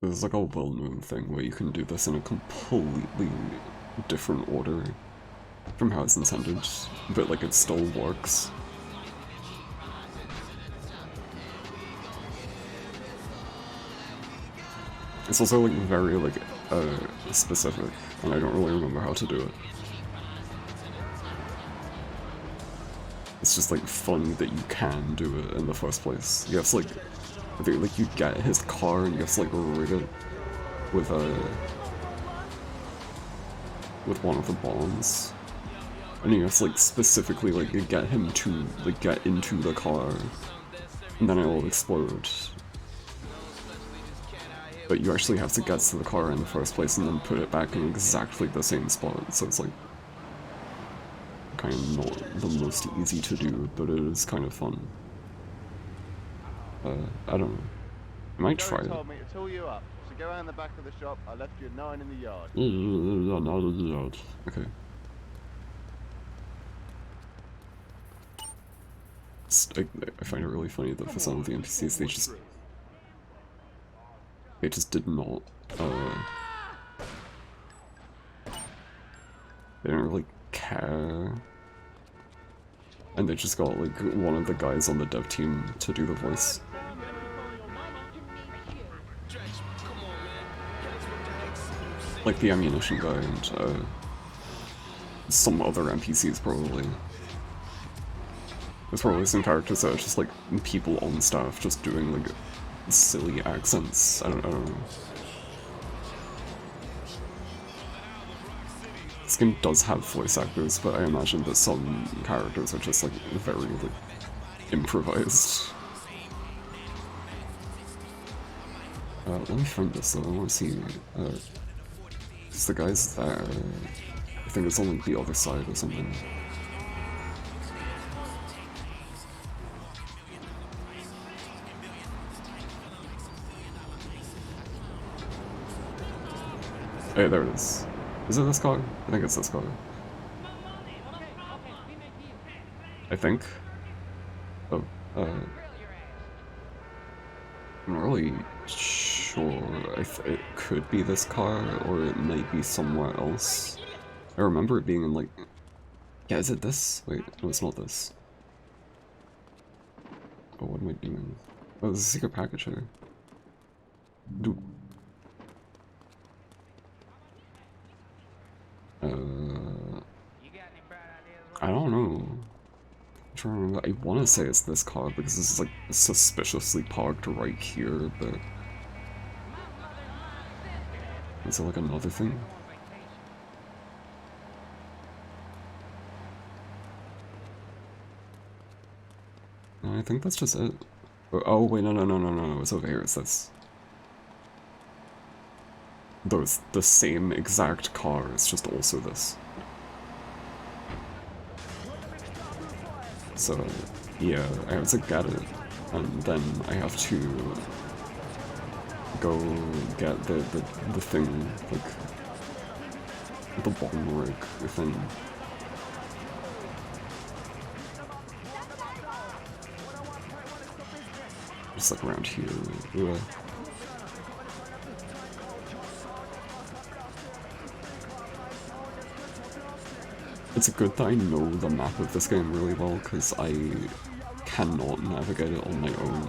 There's like a well-known thing where you can do this in a completely different order from how it's intended, but like it still works. It's also like very like specific, and I don't really remember how to do it. It's just like funny that you can do it in the first place. You have to like you get his car and you have to like rig it with one of the bombs, and you have to like specifically like get him to like get into the car, and then it'll explode. But you actually have to get to the car in the first place and then put it back in exactly the same spot, so it's like kind of not the most easy to do, but it is kind of fun. I don't know. I might try it.
told me to tool you up, so go around the back of the shop. I left you a 9 in the yard.
Okay. I find it really funny that for some of the NPCs they just did not they don't really care, and they just got like one of the guys on the dev team to do the voice. Like the ammunition guy and some other NPCs probably. There's probably some characters that are just like people on staff just doing like silly accents. I don't know. This game does have voice actors, but I imagine that some characters are just like very like improvised. Let me find this though. I want to see. It's the guys there. I think it's on like the other side or something. Hey, there it is. Is it this car? I think it's this car. I think. Oh, I'm not really sure. It could be this car, or it might be somewhere else. I remember it being in like... Yeah, is it this? Wait, no, it's not this. Oh, what am I doing? Oh, there's a secret package here. Dude. I don't know. I'm trying to remember. I want to say it's this car because this is like suspiciously parked right here, but is it like another thing? No, I think that's just it. Oh wait, no, it's over here. It's this. Though it's the same exact car, it's just also this. So, yeah, I have to get it, and then I have to go get the thing, like, the bomb rig thing. Just like around here. Ugh. It's a good that I know the map of this game really well, because I cannot navigate it on my own.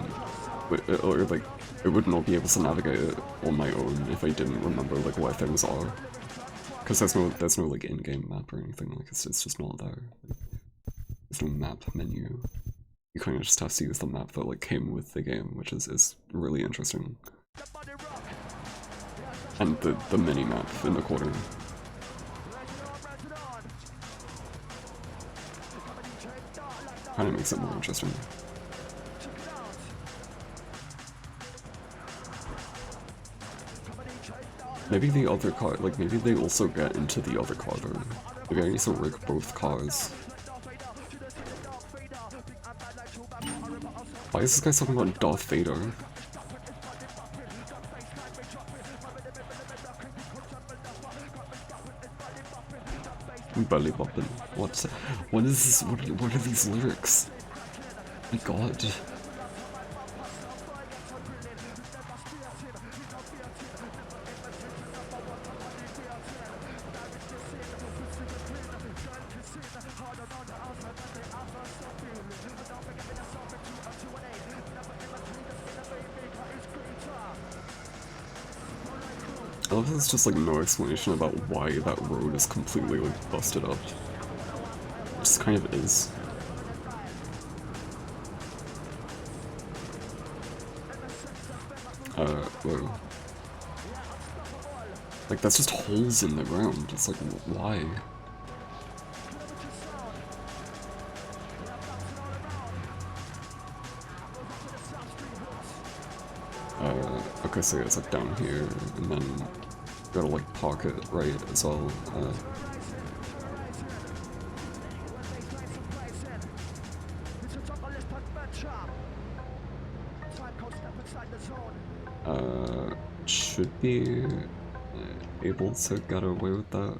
Or like, I would not be able to navigate it on my own if I didn't remember like where things are. Because there's no like in-game map or anything, like it's just not there. There's no map menu. You kind of just have to use the map that like came with the game, which is really interesting. And the mini-map in the corner. Kind of makes it more interesting. Maybe the other car, like maybe they also get into the other car though. Maybe I need to rig both cars. Why is this guy talking about Darth Vader? Belly bopping. What is this? What are these lyrics? My god. I love that there's just like no explanation about why that road is completely like busted up. It just kind of is. Whoa. Like that's just holes in the ground. It's like, why? Okay, so it's like down here, and then gotta like park it right as well. Should be able to get away with that.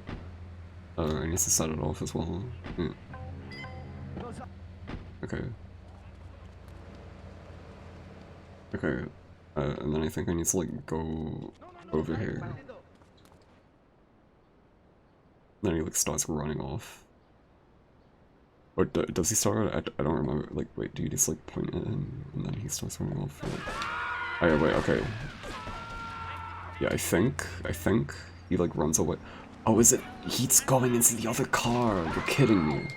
I need to set it off as well. Yeah. Okay. Okay. And then I think I need to like go over here. Then he like starts running off. Or does he start? I don't remember. Like, wait, do you just like point at him and then he starts running off? Oh yeah, wait, okay. Yeah, I think he like runs away. Oh, is it? He's going into the other car. You're kidding me.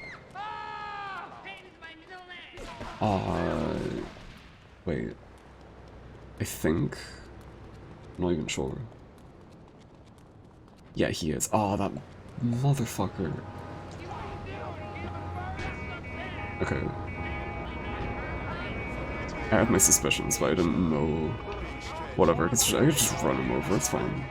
Wait. I think. I'm not even sure. Yeah, he is. Oh, that motherfucker. Okay. I had my suspicions, but I didn't know. Whatever, I could just run him over, it's fine.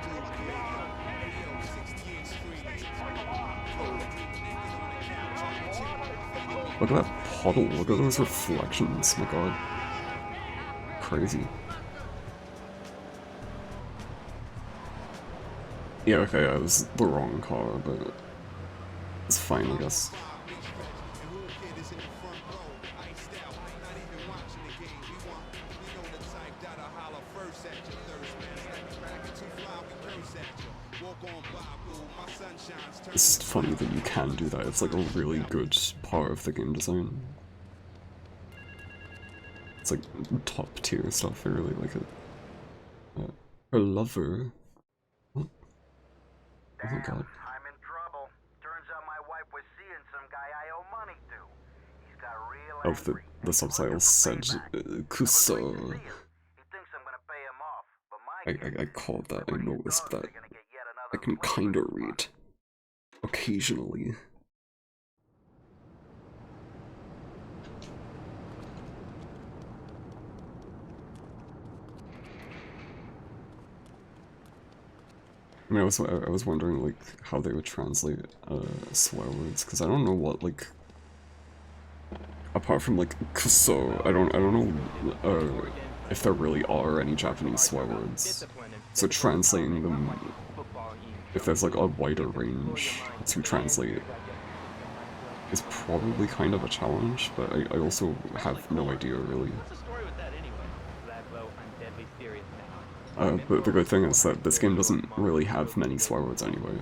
Look at that puddle, look at those reflections, my god. Crazy. Yeah, okay, it was the wrong car, but it's fine, I guess. It's funny that you can do that, it's like a really good part of the game design. It's like top tier stuff, I really like it. Her lover. Oh. Oh my god.
I'm in trouble. Turns out my wife was seeing some guy I owe money to. He's got real angry.
Oh, the subtitles said Kuso.
He thinks I'm gonna pay him off, but my
I caught that, I noticed that. I can kinda read. Occasionally. I mean, I was wondering like how they would translate swear words, because I don't know what like, apart from like kuso, I don't know if there really are any Japanese swear words. So translating them, if there's like a wider range to translate, is probably kind of a challenge, but I also have no idea really. But the good thing is that this game doesn't really have many swear words anyway.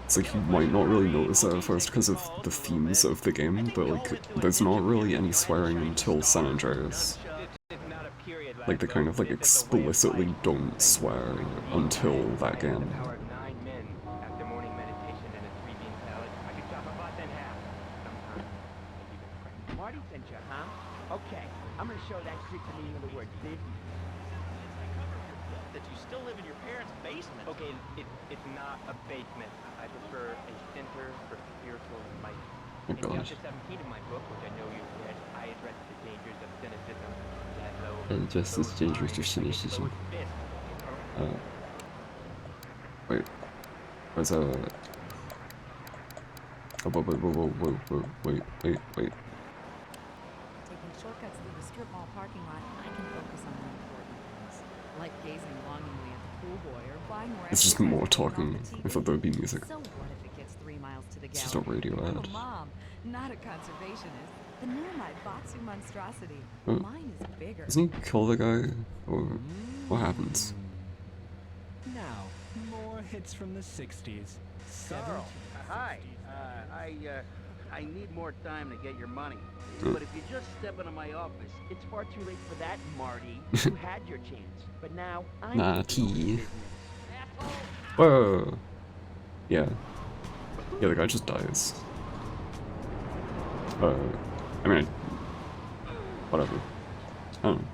It's like you might not really notice that at first because of the themes of the game, but like there's not really any swearing until San Andreas. Like they kind of like explicitly don't swear until that game.
Okay, I'm gonna show that creep the meaning of the word business. That you still live in your parents' basement. Okay, it's not a basement. I prefer a center for spiritual enlightenment. In chapter 17 of my book, which I know you've read, I address the dangers of cynicism.
Just as dangerous to cynicism. Wait. There's a... Oh, wait.
Taking shortcuts through the strip mall parking lot, I can focus on the important things. Like gazing longingly at the pool boy or buying more.
It's just more talking. I thought there would be music.
So what if it gets 3 miles to the
It's just a radio
I'm
ad.
a mom, not a conservationist. The new Batsu monstrosity.
Oh.
Mine is bigger.
Doesn't he kill the guy? Or what happens?
Now, more hits from the 60s.
Carl, hi. I need more time to get your money.
But if you just step into my office, it's far too late for that, Marty. You had your chance. But now, I'm
Marty. Whoa. Yeah. Yeah, the guy just dies. I mean, whatever. I don't know.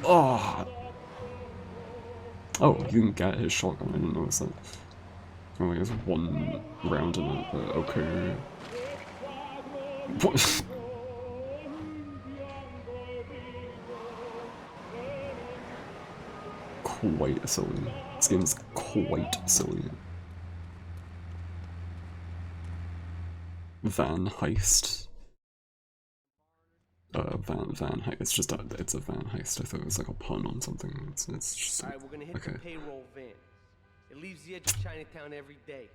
Oh! Oh, you can get his shotgun, I didn't notice that. Oh, he has 1 round in it, okay. What? Quite silly. This game is quite silly. Van heist. Van heist. It's just it's a van heist. I thought it was like a pun on something. It's just
Alright, we're gonna hit the payroll van. It leaves the edge of Chinatown every day.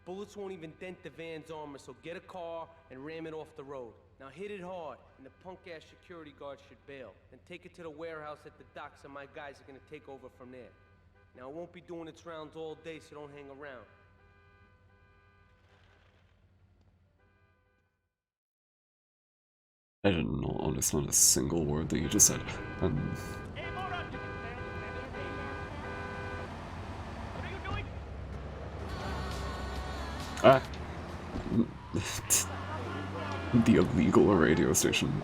Bullets won't even dent the van's armor, so get a car and ram it off the road. Now hit it hard, and the punk-ass security guard should bail. Then take it to the warehouse at the docks, and my guys are gonna take over from there. Now it won't be doing its rounds all day, so don't hang around.
I did not understand a single word that you just said. Ah! The illegal radio station.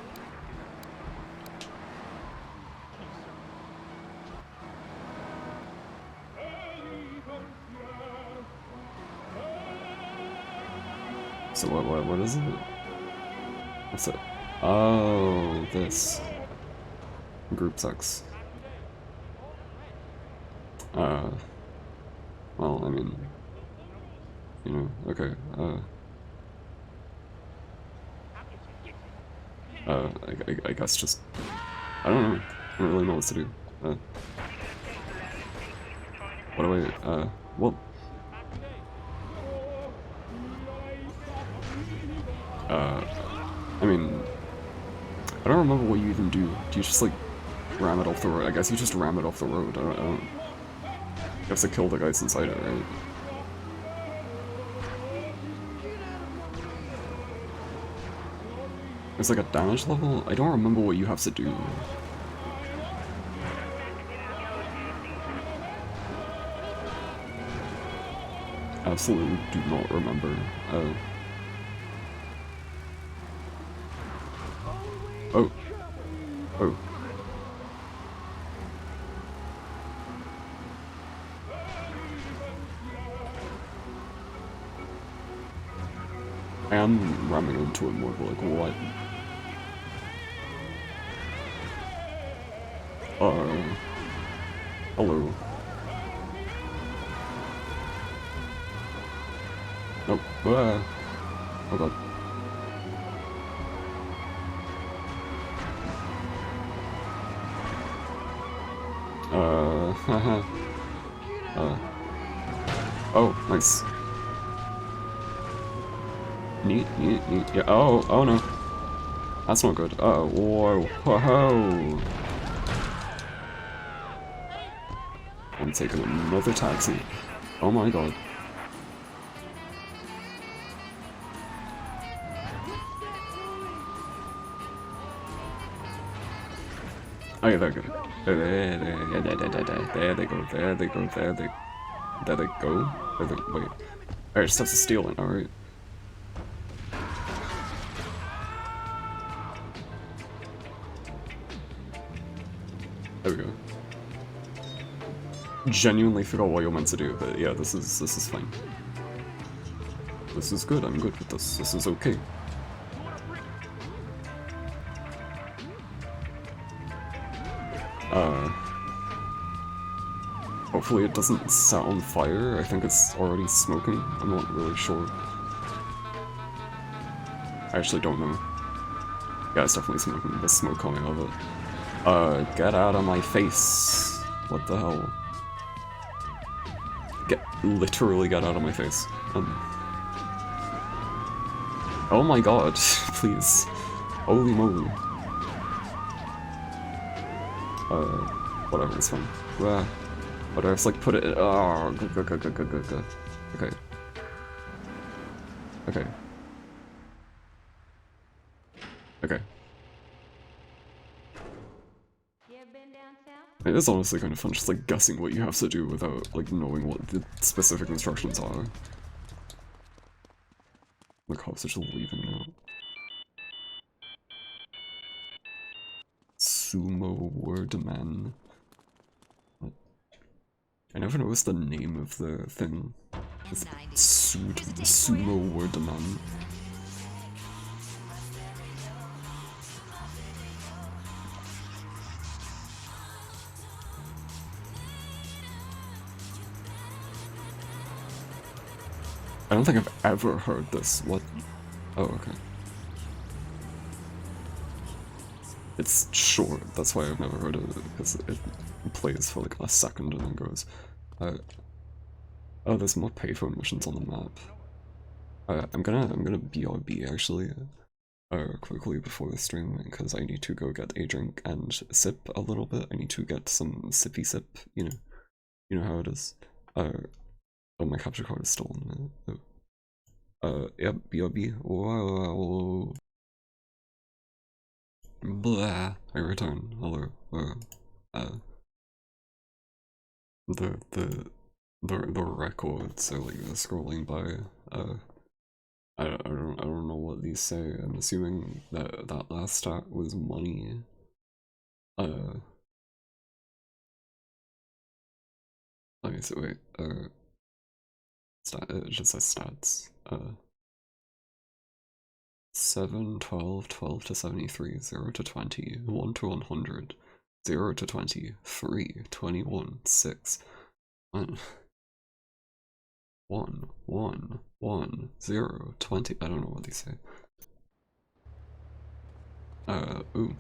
So what is it? What's it? Oh, this. Group sex. Well, I mean, you know, okay, I guess just, I don't know, I don't really know what to do. What do I, well, I mean, I don't remember what you even do. Do you just, like, ram it off the road? I guess you just ram it off the road. I don't... You have to kill the guys inside it, right? There's like a damage level? I don't remember what you have to do. Absolutely do not remember. Oh. Oh. I am ramming into it more, but like, what? Hello. Nope. Oh god. Oh, nice. Neat. Yeah, oh no. That's not good. Whoa. I'm taking another taxi. Oh my god. Oh yeah, they're good. There they go. Wait. Alright, just have to steal it, alright. There we go. Genuinely forgot what you're meant to do, but yeah, this is fine. This is good, I'm good with this. This is okay. Hopefully it doesn't set on fire. I think it's already smoking. I'm not really sure. I actually don't know. Yeah, it's definitely smoking. There's smoke coming out of it. Get out of my face. What the hell? Literally get out of my face. Oh my god, please. Holy moly. Whatever, it's fine. What do I just like put it in? Oh, go. Okay. Okay. Okay. It is honestly kind of fun just like guessing what you have to do without like knowing what the specific instructions are. The cops are just leaving now. Sumo word man. I never noticed the name of the thing. It's sumo word man. I don't think I've ever heard this. What? Oh, okay. It's short, that's why I've never heard of it, because it plays for like a second and then goes. Oh, there's more payphone missions on the map. I'm gonna BRB actually, quickly before the stream, because I need to go get a drink and sip a little bit. I need to get some sippy sip, you know how it is. Oh, my capture card is stolen. Yep, BRB. Whoa. Blah. I return. Hello. The records are like scrolling by. I don't know what these say. I'm assuming that last stat was money. Let me see. Wait. It just says stats. 7, 12, 12 to 73, 0 to 20, 1 to 100, 0 to 20, 3, 21, 6, 1, 1, 1, 1, 0, 20, I don't know what these say. Ooh.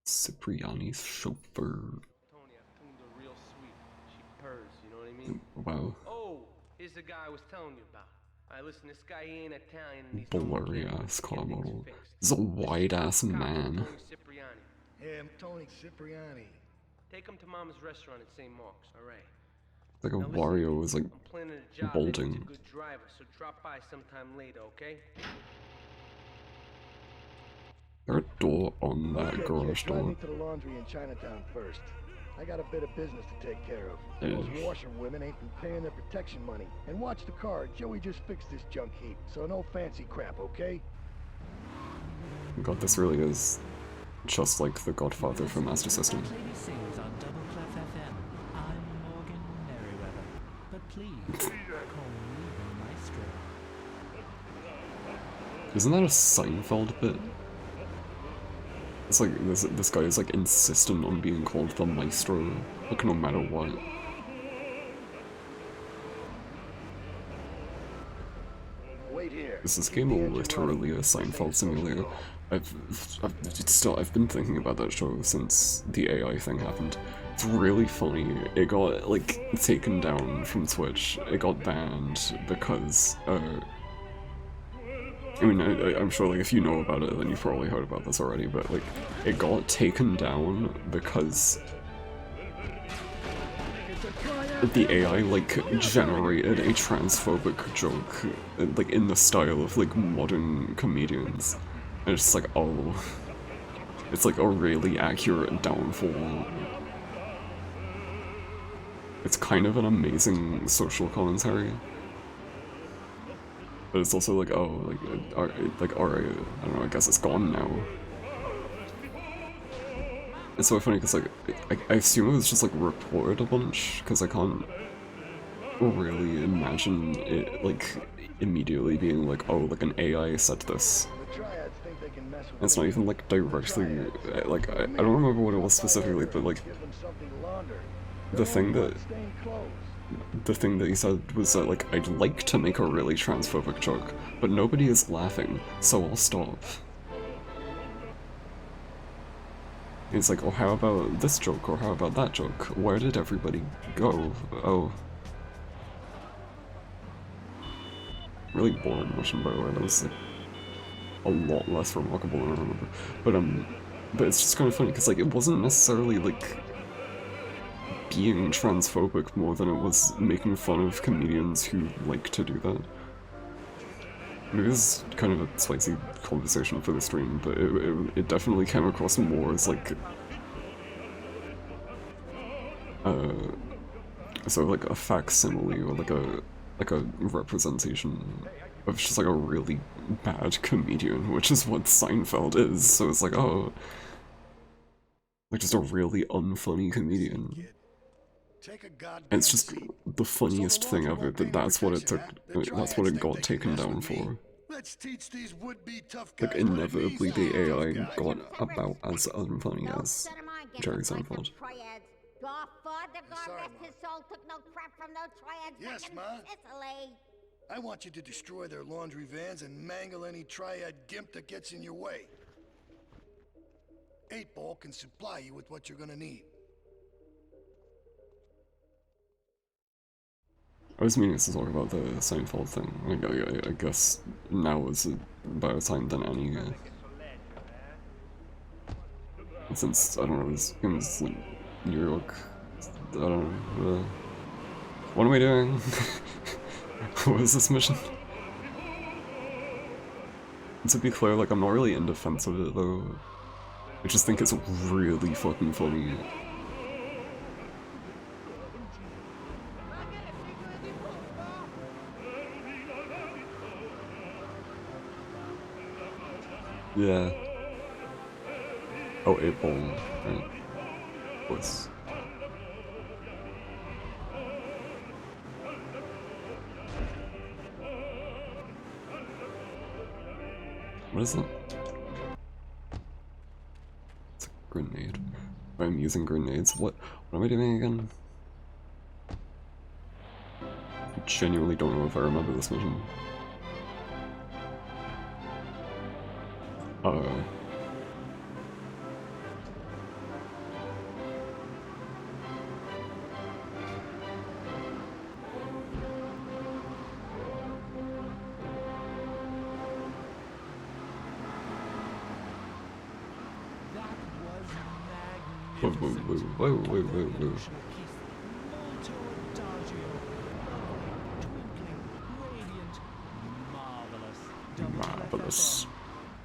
Cipriani's chauffeur. Wow.
Here's the guy I was telling you about. Alright, listen, this guy, he ain't Italian and he's
blurry ass car model. This is a white ass man.
Yeah, I'm Tony Cipriani.
Take him to Mama's restaurant at St. Mark's, alright?
Like a Wario is like bolting.
A good driver, so drop by sometime later, okay?
There a door on that garage door?
Drive me to the laundry in Chinatown first. I got a bit of business to take care of. Those washerwomen ain't been paying their protection money. And watch the car. Joey just fixed this junk heap, so no fancy crap, okay?
God, this really is just like The Godfather for Master System. Isn't that a Seinfeld bit? It's like this guy is like insistent on being called the Maestro, like no matter what. Is this game literally a Seinfeld simulator? I've been thinking about that show since the AI thing happened. It's really funny. It got like taken down from Twitch. It got banned because I mean, I'm sure, like, if you know about it, then you've probably heard about this already, but, like, it got taken down because the AI, like, generated a transphobic joke, like, in the style of, like, modern comedians. And it's just like, oh, it's, like, a really accurate downfall. It's kind of an amazing social commentary. But it's also like, oh, like, alright, I don't know, I guess it's gone now. It's so funny because, like, I assume it was just, like, reported a bunch, because I can't really imagine it, like, immediately being like, oh, like, an AI said this.
The triads think they can mess with
It's not even like directly, like, I don't remember what it was specifically, but like, the thing that he said was that, like, I'd like to make a really transphobic joke, but nobody is laughing, so I'll stop. It's like, oh, how about this joke, or how about that joke? Where did everybody go? Oh. Really boring mission, by the way. That was, like, a lot less remarkable than I remember. But it's just kind of funny, because, like, it wasn't necessarily, like, being transphobic more than it was making fun of comedians who like to do that. Maybe this is kind of a spicy conversation for the stream, but it definitely came across more as like sort of like a facsimile or like a representation of just like a really bad comedian, which is what Seinfeld is. So it's like, oh, like just a really unfunny comedian. And it's just the funniest thing ever that that's what it took. That's what it got taken down for. Like inevitably, the AI got about as unfunny as Jerry Seinfeld.
Yes, Ma. I want you to destroy their laundry vans and mangle any triad gimp that gets in your way. 8-Ball can supply you with what you're gonna need.
I was meaning to talk about the Seinfeld thing. I guess now is a better time than any. Since, I don't know, it's like New York. I don't know. What am I doing? What is this mission? To be clear, like, I'm not really in defense of it, though. I just think it's really fucking funny. Yeah. Oh, 8-Ball, right. Of course. What is it? It's a grenade. I'm using grenades. What am I doing again? I genuinely don't know if I remember this mission. Whoa. Marvelous.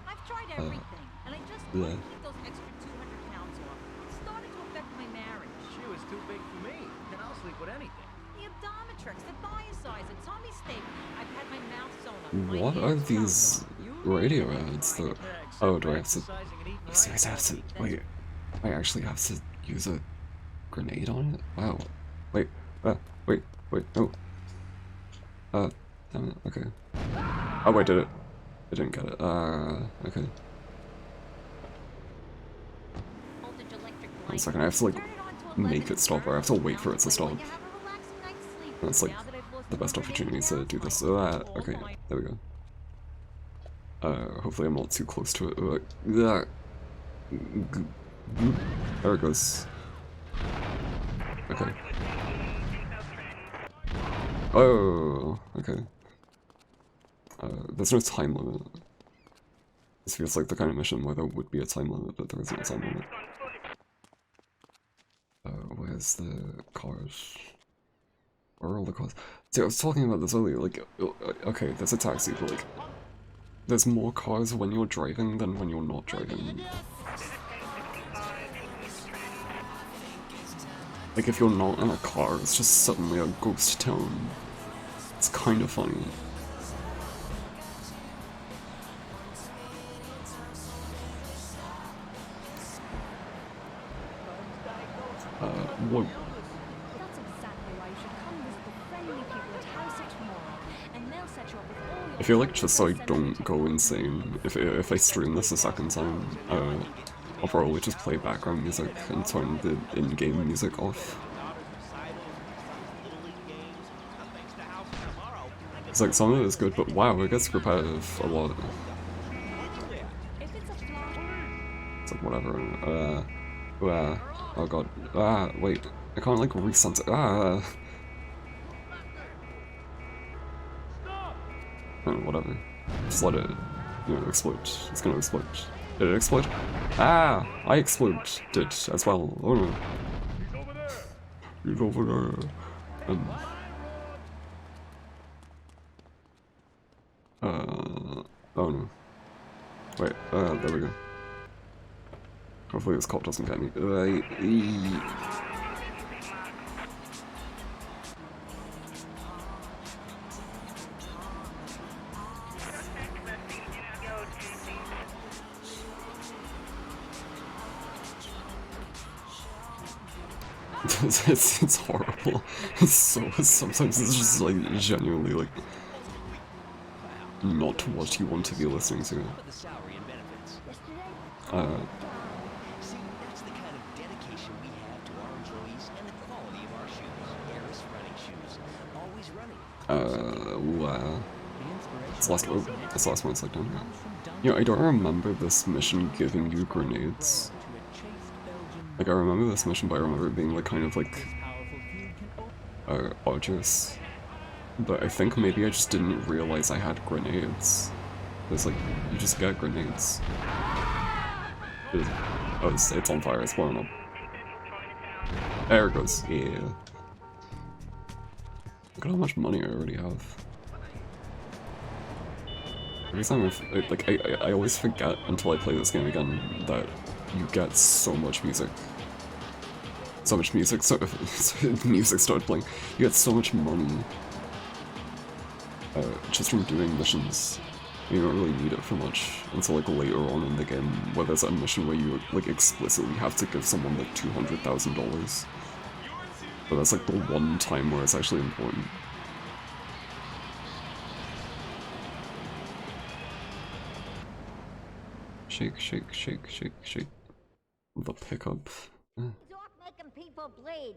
I've tried everything, and I just want to keep those extra 200 pounds off. It's starting to affect my marriage.
She was too big for me. Then I'll sleep with anything.
The Abdometrix, the Biosize, the Tommy Steak. I've had my mouth sewn up.
What are these radio ads that... Oh, do I have to... Wait, I actually have to use a grenade on it? Wow. Wait, no. Damn it, okay. Oh, I did it. I didn't get it. Okay. 1 second, I have to, like, make it stop, or I have to wait for it to stop. That's, like, the best opportunity to do this. Okay, there we go. Hopefully I'm not too close to it. There it goes. Okay. Oh, okay. There's no time limit. This feels like the kind of mission where there would be a time limit, but there isn't a time limit. Where's the cars? Where are all the cars? See, I was talking about this earlier, like, okay, there's a taxi, but like, there's more cars when you're driving than when you're not driving. Like, if you're not in a car, it's just suddenly a ghost town. It's kind of funny. What?
That's exactly why you should come visit the friendly people at House tomorrow, and they'll set you up with all
I feel like just so I don't go insane, if I stream this a second time, I'll probably just play background music and turn the in-game music off. It's like, some of it is good, but wow, it gets repetitive a lot. It's like, whatever. Oh god. Wait. I can't, like, reset it. Oh, whatever. Just let it, explode. It's gonna explode. Did it explode? Ah! I exploded as well. Oh no. He's over there. Oh no. Wait, there we go. Hopefully this cop doesn't get me. It's horrible. Sometimes it's just like genuinely like not what you want to be listening to. This last one's like down here. I don't remember this mission giving you grenades. Like, I remember this mission, but I remember it being like kind of like arduous. But I think maybe I just didn't realize I had grenades. It's like, you just get grenades. It's on fire, it's blowing up. There it goes, yeah. Look at how much money I already have. Every time I always forget until I play this game again that you get so much music. So music started playing. You get so much money just from doing missions. You don't really need it for much until like later on in the game, where there's a mission where you like explicitly have to give someone like $200,000. But that's like the one time where it's actually important. Shake, shake, shake, shake, shake. The pickup.
He's off making people bleed.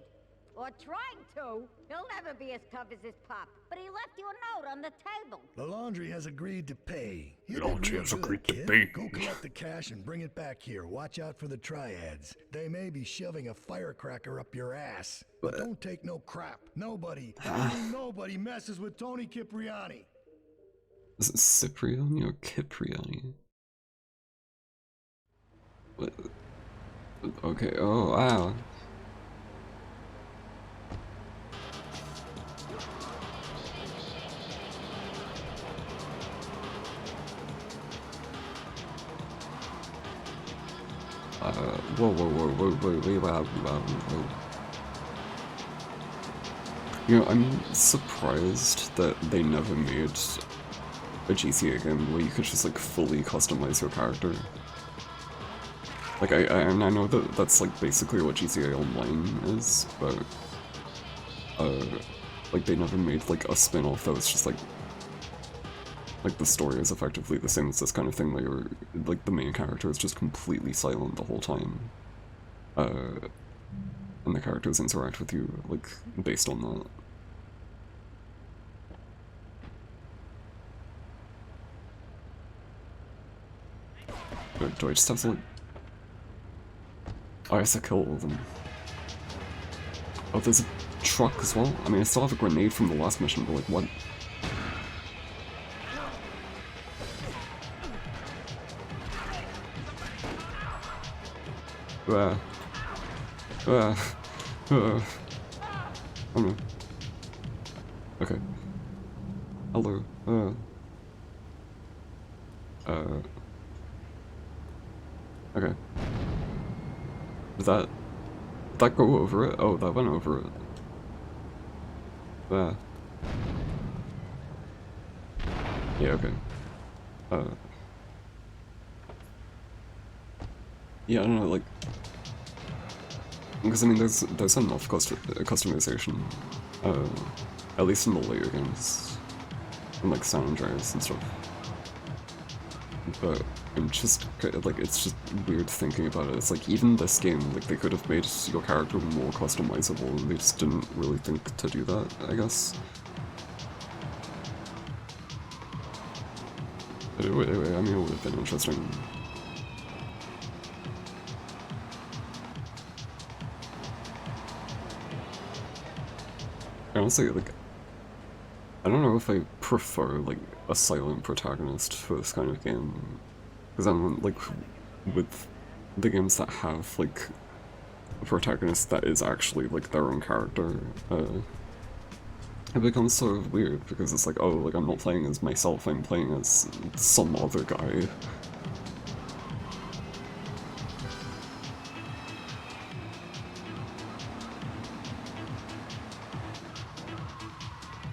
Or trying to. He'll never be as tough as his pop. But he left you a note on the table.
The laundry has agreed to pay.
The laundry has agreed to pay.
Go collect the cash and bring it back here. Watch out for the triads. They may be shoving a firecracker up your ass. But don't take no crap. Nobody messes with Tony Cipriani.
Is it Cipriani or Cipriani? What? Okay, oh wow. Whoa. I'm surprised that they never made a GTA game where you could just like fully customize your character. Like I know that that's like basically what GTA Online is, but like they never made like a spin-off that was just like the story is effectively the same as this kind of thing where you're, like, the main character is just completely silent the whole time. And the characters interact with you, like, based on that. Do I just have to, like... Oh, I have to kill all of them. Oh, there's a truck as well? I mean, I still have a grenade from the last mission, but, like, what? Oh no. Okay. Hello. Okay. Did that go over it? Oh, that went over it. Yeah, okay. Yeah, I don't know, like... Because, I mean, there's enough customization, at least in the later games. in like San Andreas and stuff. But I'm just, like, it's just weird thinking about it. It's like, even this game, like, they could have made your character more customizable, and they just didn't really think to do that, I guess. But I mean, it would have been interesting. Honestly, like, I don't know if I prefer, like, a silent protagonist for this kind of game. Because I'm, like, with the games that have, like, a protagonist that is actually, like, their own character, it becomes sort of weird, because it's like, oh, like, I'm not playing as myself, I'm playing as some other guy.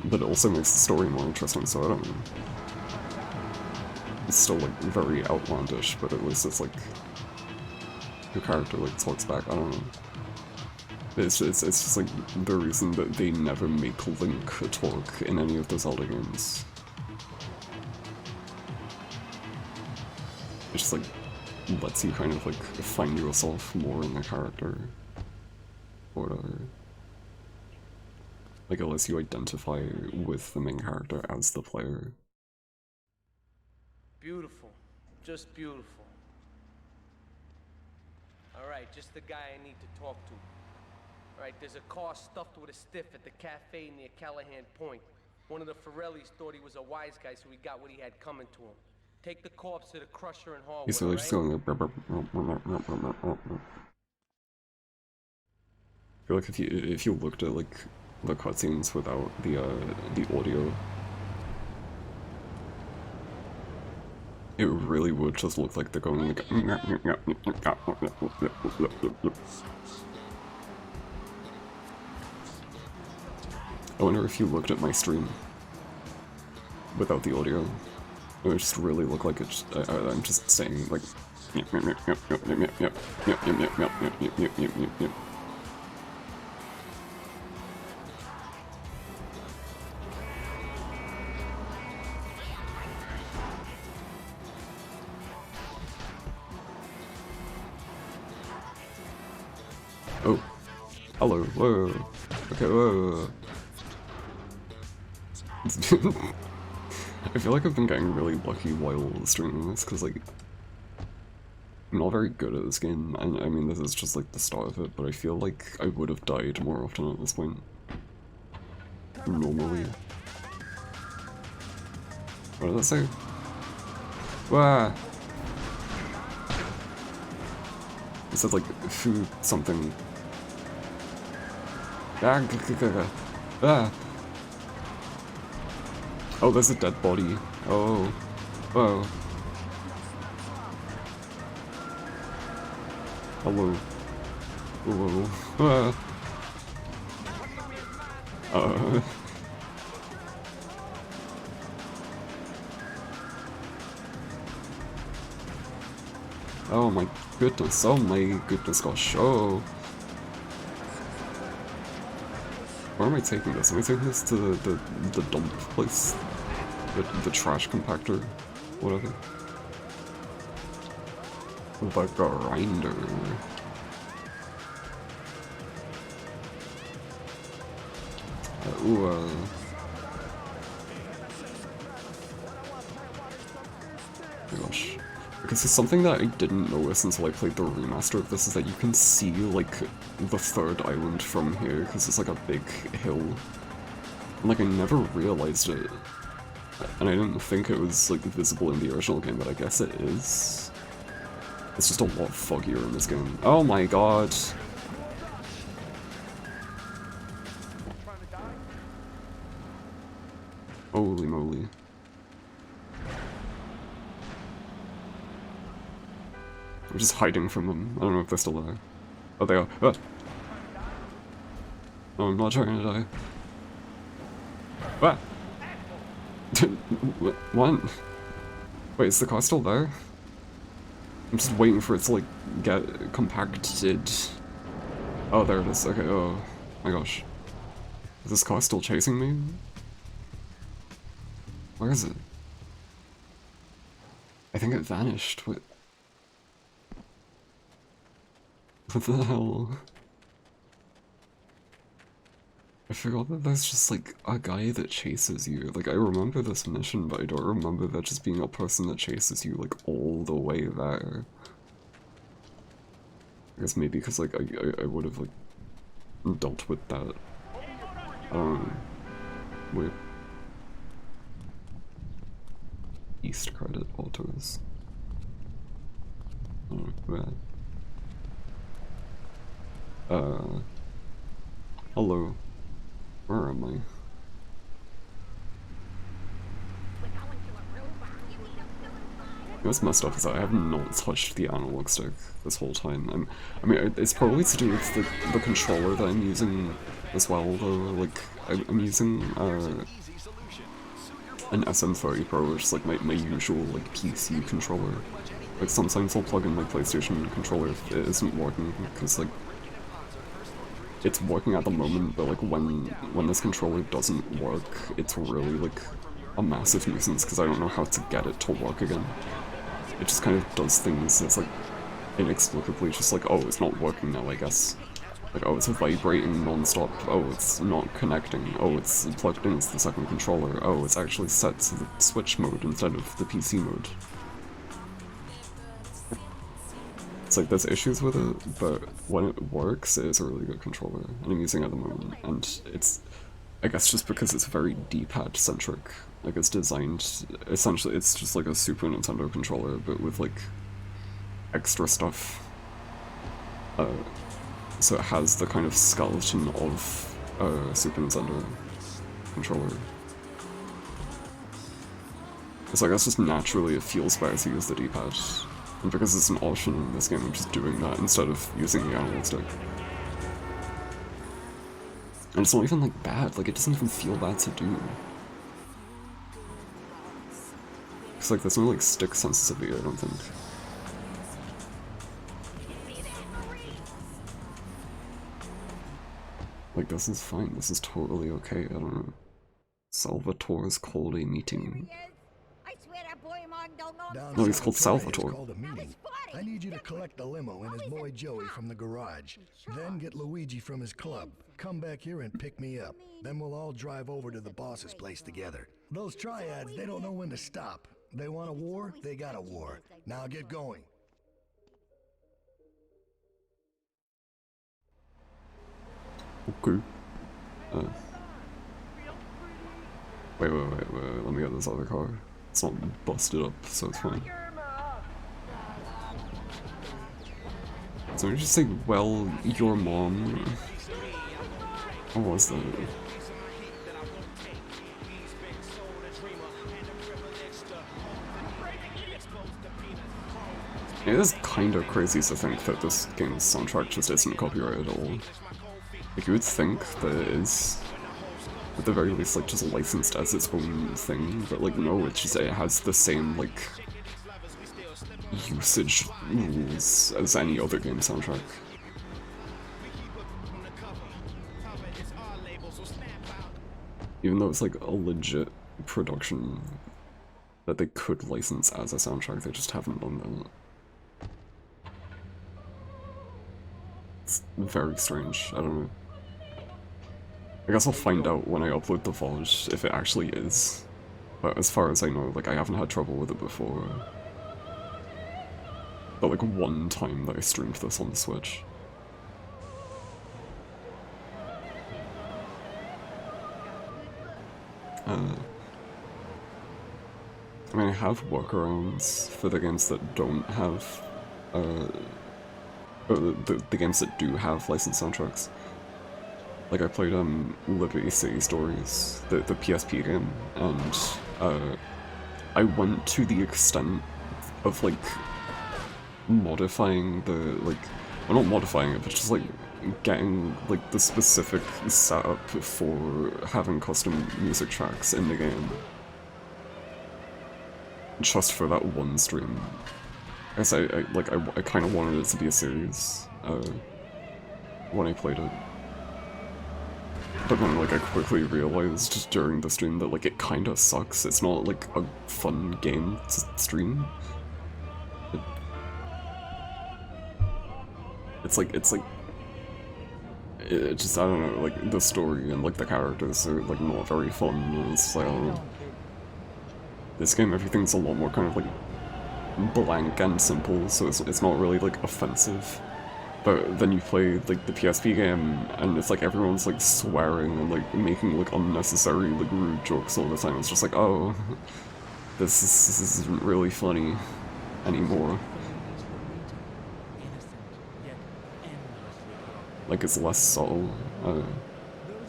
But it also makes the story more interesting, so I don't know. It's still, like, very outlandish, but at least it's, like, your character, like, talks back, I don't know. It's just, like, the reason that they never make Link talk in any of the Zelda games. It just, like, lets you kind of, like, find yourself more in the character. Or whatever. Like, it lets you identify with the main character as the player.
Beautiful. Just beautiful. Alright, just the guy I need to talk to. Alright, there's a car stuffed with a stiff at the cafe near Callahan Point. One of the Forellis thought he was a wise guy, so he got what he had coming to him. Take the corpse to the crusher and Harwood,
He's really just going like... I feel like if you looked at, like, the cutscenes without the audio, it really would just look like they're going like... I wonder if you looked at my stream without the audio, it would just really look like it's... I'm just saying, like... Oh. Hello. Whoa. Okay, whoa. I feel like I've been getting really lucky while streaming this, because, like, I'm not very good at this game. I mean, this is just, like, the start of it, but I feel like I would have died more often at this point. Normally. What did that say? Wah! It said, like, food something. Ah! Oh, there's a dead body. Oh. Whoa. Hello. Whoa. Ah. Oh my goodness, gosh, oh. Where am I taking this? Am I taking this to the dump place? The trash compactor? Whatever. The grinder. Oh my gosh. Because it's something that I didn't notice until I played the remaster of this, is that you can see, like, the third island from here, because it's like a big hill. And, like, I never realized it. And I didn't think it was, like, visible in the original game, but I guess it is. It's just a lot foggier in this game. Oh my god! Holy moly. I'm just hiding from them. I don't know if they're still there. Oh, they are. Ah. Oh, I'm not trying to die. Ah! What? Wait, is the car still there? I'm just waiting for it to, like, get compacted. Oh, there it is. Okay, oh my gosh. Is this car still chasing me? Where is it? I think it vanished. What the hell? I forgot that there's just like a guy that chases you. Like I remember this mission, but I don't remember there just being a person that chases you like all the way there. I guess maybe because like I would have like dealt with that. Wait. East credit autos. Oh, bad. Hello. Where am I? What's messed up is that I have not touched the analog stick this whole time. I mean, it's probably to do with the controller that I'm using as well, though. Like, I'm using an SM30 Pro, which is like my usual like PC controller. Like sometimes I'll plug in my PlayStation controller if it isn't working, because like it's working at the moment, but like when this controller doesn't work, it's really like a massive nuisance because I don't know how to get it to work again. It just kind of does things. It's like inexplicably just like, oh, it's not working now, I guess. Like, oh, it's vibrating non-stop. Oh, it's not connecting. Oh, it's plugged into the second controller. Oh, it's actually set to the Switch mode instead of the PC mode. It's like, there's issues with it, but when it works, it is a really good controller, and I'm using it at the moment, and it's, I guess just because it's very D-pad centric. Like, it's designed, essentially, it's just like a Super Nintendo controller, but with like, extra stuff. So it has the kind of skeleton of a Super Nintendo controller. So I guess just naturally it feels better to use the D-pad. And because it's an option in this game, I'm just doing that instead of using the analog stick. And it's not even like bad, like it doesn't even feel bad to do. It's like there's no like stick sensitivity, I don't think. Like, this is fine, this is totally okay, I don't know. Salvatore's called a meeting. No, he's called Salvatore.
I need you to collect the limo and his boy Joey from the garage. Then get Luigi from his club. Come back here and pick me up. Then we'll all drive over to the boss's place together. Those triads, they don't know when to stop. They want a war, they got a war. Now get going.
Okay. Wait, let me get this other car. It's not busted up, so it's fine. So we just say, well, your mom... What was that? It is kind of crazy to think that this game's soundtrack just isn't copyrighted at all. Like, you would think that it is, at the very least, like, just licensed as its own thing, but, like, no, it's just, it has the same, like, usage rules as any other game soundtrack. Even though it's, like, a legit production that they could license as a soundtrack, they just haven't done that. It's very strange, I don't know. I guess I'll find out when I upload the VOD if it actually is. But as far as I know, like, I haven't had trouble with it before. But like one time that I streamed this on the Switch. I mean, I have workarounds for the games that don't have, the games that do have licensed soundtracks. Like, I played, Liberty City Stories, the PSP game, and, I went to the extent of, like, modifying the, like, well, not modifying it, but just, like, getting, like, the specific setup for having custom music tracks in the game. Just for that one stream. I guess I kind of wanted it to be a series, when I played it. But then, like, I quickly realized during the stream that, like, it kinda sucks. It's not, like, a fun game to stream. It's like, it just, I don't know, like, the story and, like, the characters are, like, not very fun, and it's like, I don't know. This game, everything's a lot more kind of, like, blank and simple, so it's not really, like, offensive. But then you play, like, the PSP game, and it's like everyone's, like, swearing and, like, making, like, unnecessary, like, rude jokes all the time. It's just like, oh, this isn't really funny anymore. Like, it's less subtle.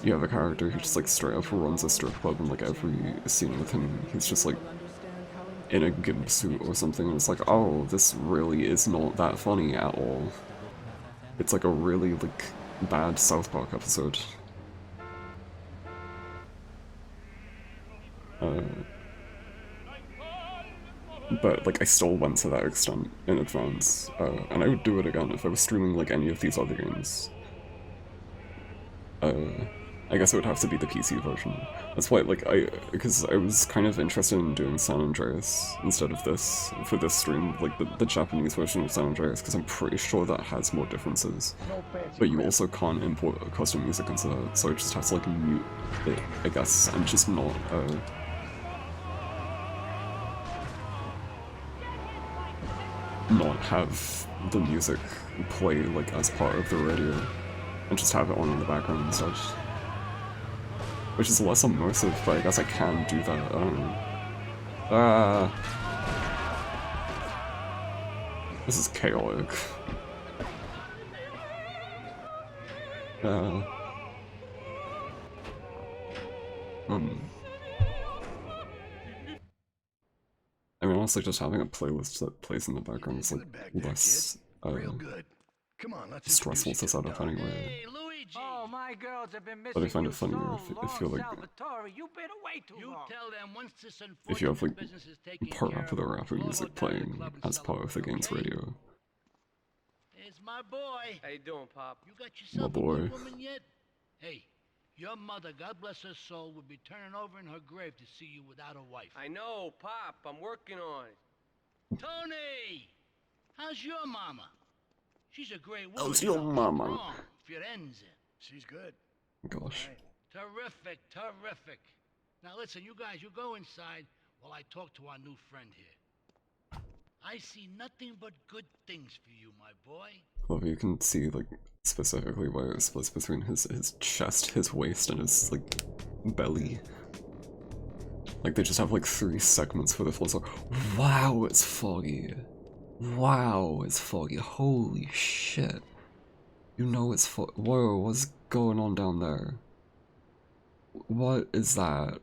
You have a character who just, like, straight up runs a strip club, and, like, every scene with him, he's just, like, in a gimp suit or something, and it's like, oh, this really is not that funny at all. It's like a really, like, bad South Park episode. But, like, I still went to that extent in advance, and I would do it again if I was streaming, like, any of these other games. I guess it would have to be the PC version. That's why, like, because I was kind of interested in doing San Andreas instead of this, for this stream, like, the Japanese version of San Andreas, because I'm pretty sure that has more differences. But you also can't import custom music into that, so I just have to, like, mute it, I guess, and just not, not have the music play, like, as part of the radio, and just have it on in the background instead. Which is less immersive, but I guess I can do that, I don't know. This is chaotic. I mean, honestly, just having a playlist that plays in the background is, like, less, stressful to set up anyway.
Oh, my girls have been
But I find it funnier if you're, like, if you have, like, part of the rapper music playing as part of the game's radio.
It's my boy.
How you doing, Pop?
You got yourself
My boy.
a good woman yet? Hey, your mother, God bless her soul, would be turning over in her grave to see you without a wife.
I know, Pop. I'm working on it.
Tony! How's your mama? She's a great woman.
How's your mama?
Strong, Firenze.
She's good.
Gosh.
Terrific, terrific. Now listen, you guys, you go inside while I talk to our new friend here. I see nothing but good things for you, my boy.
Well, you can see, like, specifically where it splits between his chest, his waist, and his, like, belly. Like, they just have, like, 3 segments for the full song. Wow, it's foggy. Wow, it's foggy. Holy shit. You know it's foggy. Whoa, what's going on down there? What is that?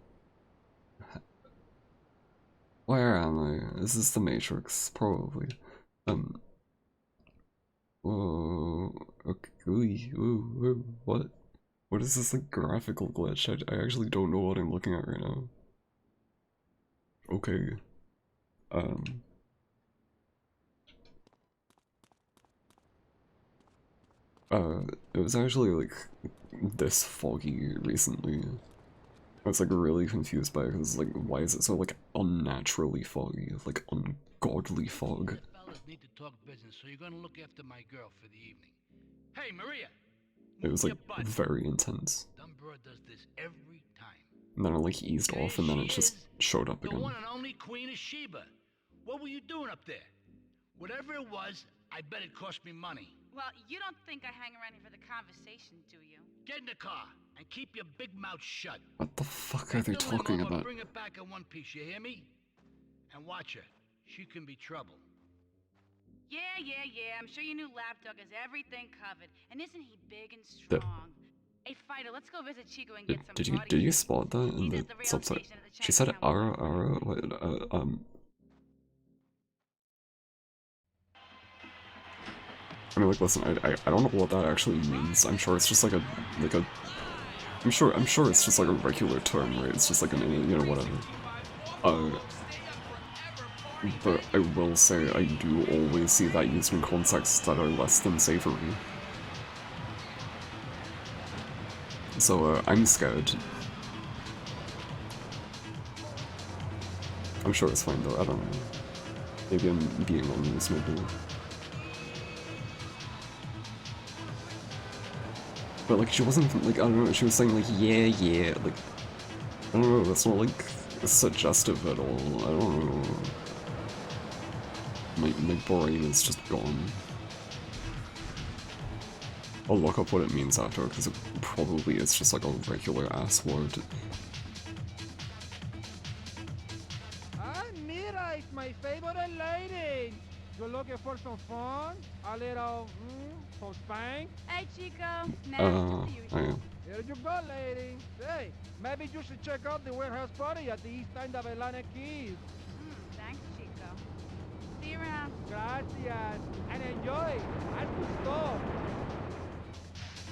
Where am I? Is this the Matrix? Probably. Whoa. Okay. Ooh, what? What is this, like, graphical glitch? I actually don't know what I'm looking at right now. Okay. It was actually, like, this foggy recently. I was, like, really confused by it, because, like, why is it so, like, unnaturally foggy? Like, ungodly fog.
Fellas need to talk business, so you're gonna look after my girl for the evening. Hey, Maria!
It was, like, very intense.
Dumbbird does this every time.
And then it, like, eased off, and then it just showed up
The
again.
one and only Queen of Sheba. What were you doing up there? Whatever it was, I bet it cost me money.
Well, you don't think I hang around here for the conversation, do you?
Get in the car and keep your big mouth shut.
What the fuck are they talking about?
Bring it back in one piece, you hear me? And watch her. She can be trouble.
Yeah. I'm sure your new lapdog has everything covered. And isn't he big and strong? Hey, Fighter, let's go visit Chico and get some
Did you spot that in the subtitle? She said Ara, what, I mean, like, listen, I don't know what that actually means. I'm sure it's just like a I'm sure it's just like a regular term, right? It's just like an, you know, whatever. But I will say I do always see that used in contexts that are less than savory. So, I'm scared. I'm sure it's fine though, I don't know. Maybe I'm being unreasonable. But like, she wasn't, like, I don't know, she was saying like, yeah, like, I don't know, that's not like suggestive at all, I don't know. My brain is just gone. I'll look up what it means after, because it probably is just like a regular ass word.
Ah, mira, it's my favorite lady. You're looking for some fun? A little, for spank?
Hey, Chico. Nice
I am.
Here you go, lady. Hey, maybe you should check out the warehouse party at the east end of Atlantic Keys.
Thanks, Chico. See you around.
Gracias. And enjoy. At the store.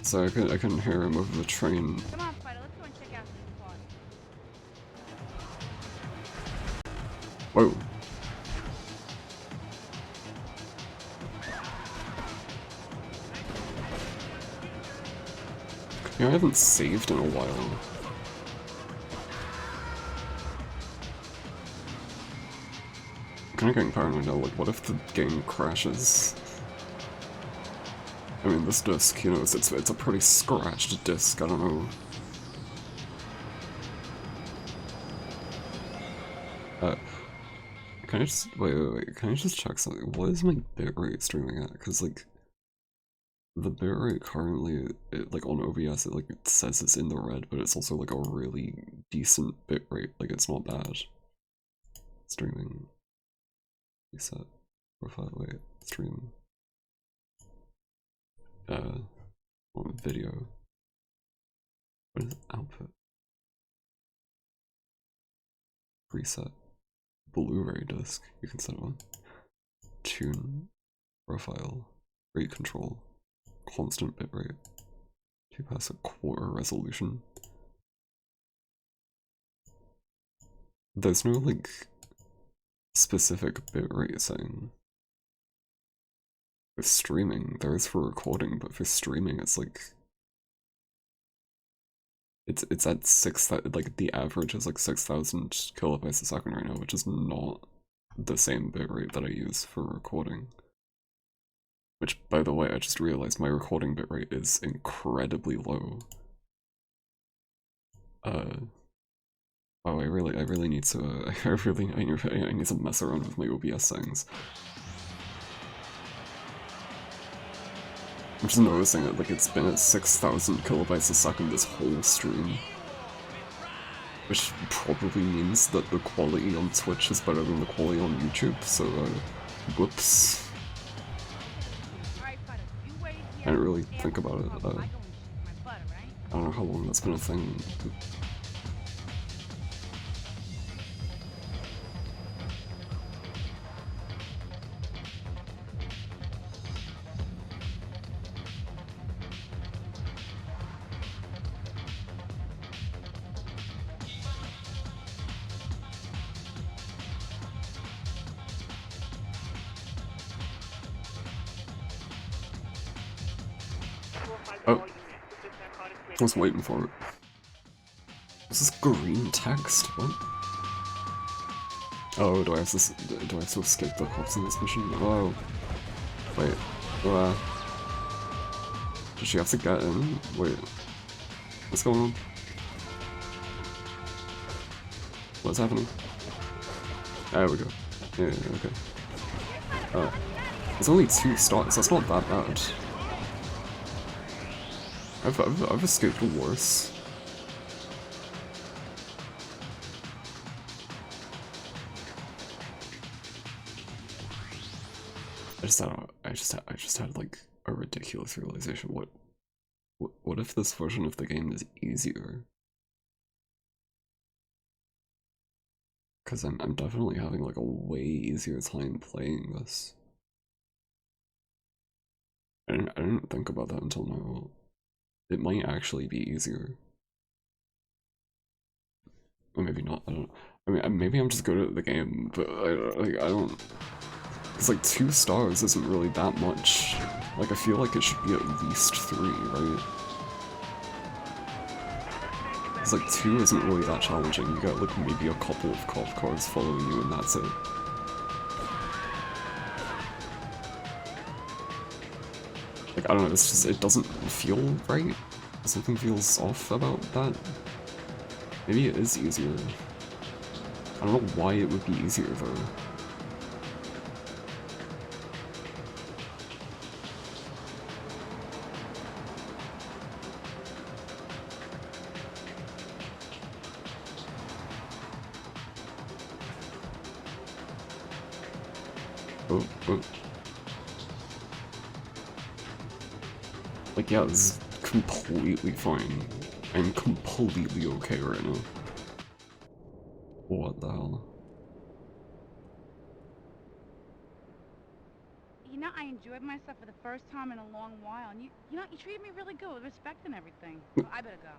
So I couldn't hear him over the train.
Come on, Spider. Let's go and check out this party.
Whoa. Yeah, I haven't saved in a while. I'm kinda getting paranoid now, like what if the game crashes? I mean, this disc, you know, it's a pretty scratched disc, I don't know. Can I just, wait, can I just check something? What is my bitrate streaming at? Because, like, the bitrate currently, like, on OBS, it says it's in the red, but it's also, like, a really decent bitrate, like, it's not bad. Streaming. Reset. Profile, wait, stream. On video. What is output? Preset. Blu-ray disc, you can set it on. Tune. Profile. Rate control. Constant bitrate. 2x1/4 resolution. There's no, like, specific bitrate setting. With streaming, there is for recording, but for streaming it's like... It's at 6,000, like the average is like 6,000 kilobytes a second right now, which is not the same bitrate that I use for recording. Which, by the way, I just realized my recording bitrate is incredibly low. Oh, I really need to, I need to mess around with my OBS settings. I'm just noticing that, like, it's been at 6,000 kilobytes a second this whole stream. Which probably means that the quality on Twitch is better than the quality on YouTube, so, whoops. I didn't really think about it. I don't know how long that's been a thing. Oh, I was waiting for it. What's this green text? What? Oh, do I have to escape the cops in this mission? Oh, wait. Does she have to get in? Wait, what's going on? What's happening? There we go. Yeah, okay. There's only 2 stars. That's not that bad. I've escaped worse. I just had like a ridiculous realization. What if this version of the game is easier? Because I'm definitely having like a way easier time playing this. I didn't think about that until now. It might actually be easier. Or maybe not, I don't know. I mean, maybe I'm just good at the game, but I don't... It's like 2 stars isn't really that much. Like, I feel like it should be at least 3, right? It's like 2 isn't really that challenging. You get like maybe a couple of cop cars following you and that's it. Like, I don't know, it's just, it doesn't feel right. Something feels off about that. Maybe it is easier. I don't know why it would be easier though. Oh. Like, yeah, this is completely fine. I'm completely okay right now. What the hell?
You know, I enjoyed myself for the first time in a long while, and you know, you treated me really good with respect and everything. Well, I better go.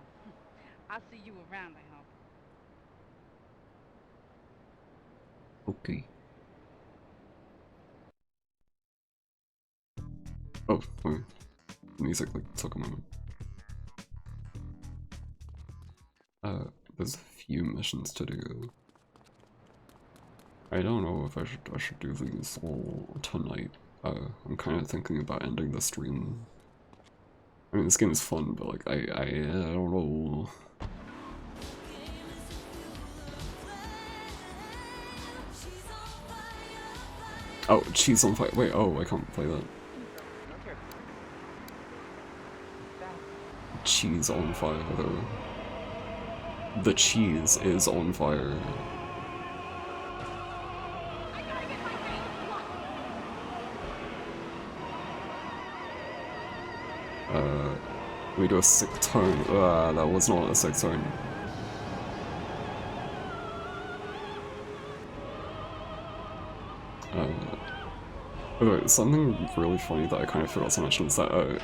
I'll see you around, I hope.
Okay. Oh, wait. Music like took a moment. There's a few missions to do. I don't know if I should do these all tonight. I'm kind of thinking about ending the stream. I mean, this game is fun, but like I don't know. Oh, cheese on fire. Wait, oh, I can't play that. Cheese on fire, though. The cheese is on fire. We do a sick turn. That was not a sick turn. Okay, something really funny that I kind of forgot to mention is that,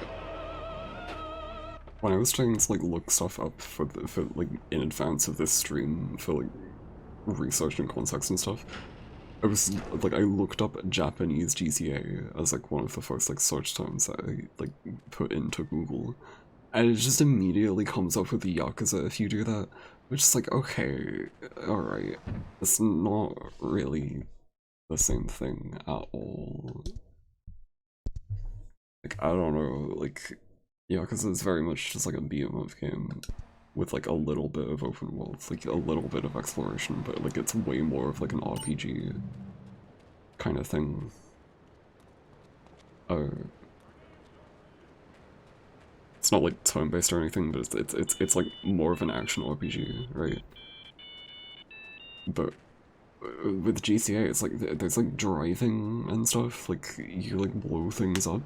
when I was trying to, like, look stuff up for like, in advance of this stream, for, like, research and context and stuff, I was, like, I looked up Japanese GTA as, like, one of the first, like, search terms that I, like, put into Google. And it just immediately comes up with the Yakuza if you do that, which is like, okay, alright, it's not really the same thing at all. Like, I don't know, like, Yakuza is very much just like a beat-em-up game with like a little bit of open world, like a little bit of exploration, but like it's way more of like an RPG kind of thing. It's not like turn-based or anything, but it's like more of an action RPG, right? But with GTA, it's like there's like driving and stuff. Like you like blow things up.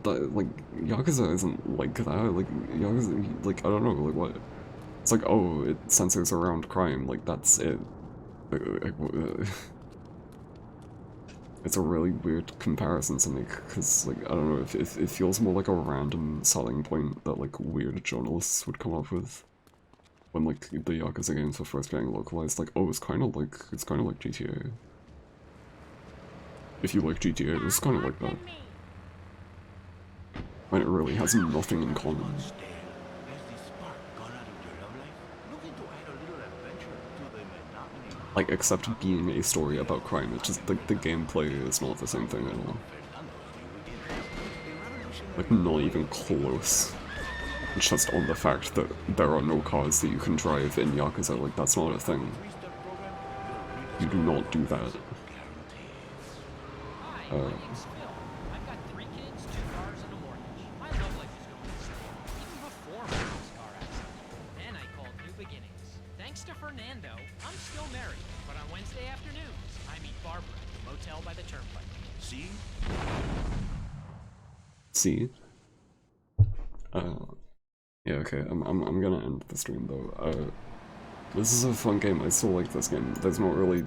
Like Yakuza isn't like that. Like Yakuza, like I don't know, like what? It's like, oh, it censors around crime. Like that's it. It's a really weird comparison to make, because, like, I don't know, it feels more like a random selling point that, like, weird journalists would come up with when, like, the Yakuza games were first getting localized. Like, oh, it's kind of like GTA. If you like GTA, it's kind of like that. When it really has nothing in common. Like, except being a story about crime, it's just, like, the gameplay is not the same thing at all. Like, not even close. It's just on the fact that there are no cars that you can drive in Yakuza, like, that's not a thing. You do not do that. See? Yeah, okay, I'm gonna end the stream though. This is a fun game, I still like this game. There's not really...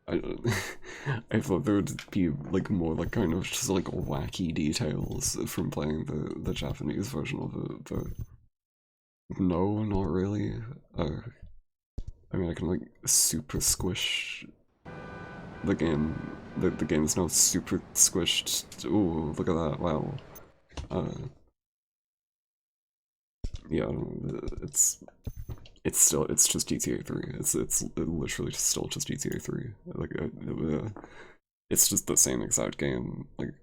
I thought there would be, like, more, like, kind of just, like, wacky details from playing the Japanese version of it, but... No, not really. I mean, I can, like, super squish the game. The game is now super squished. Ooh, look at that, wow. Yeah, I don't know, it's just GTA 3. It's literally still just GTA 3. Like, it's just the same exact game. Like,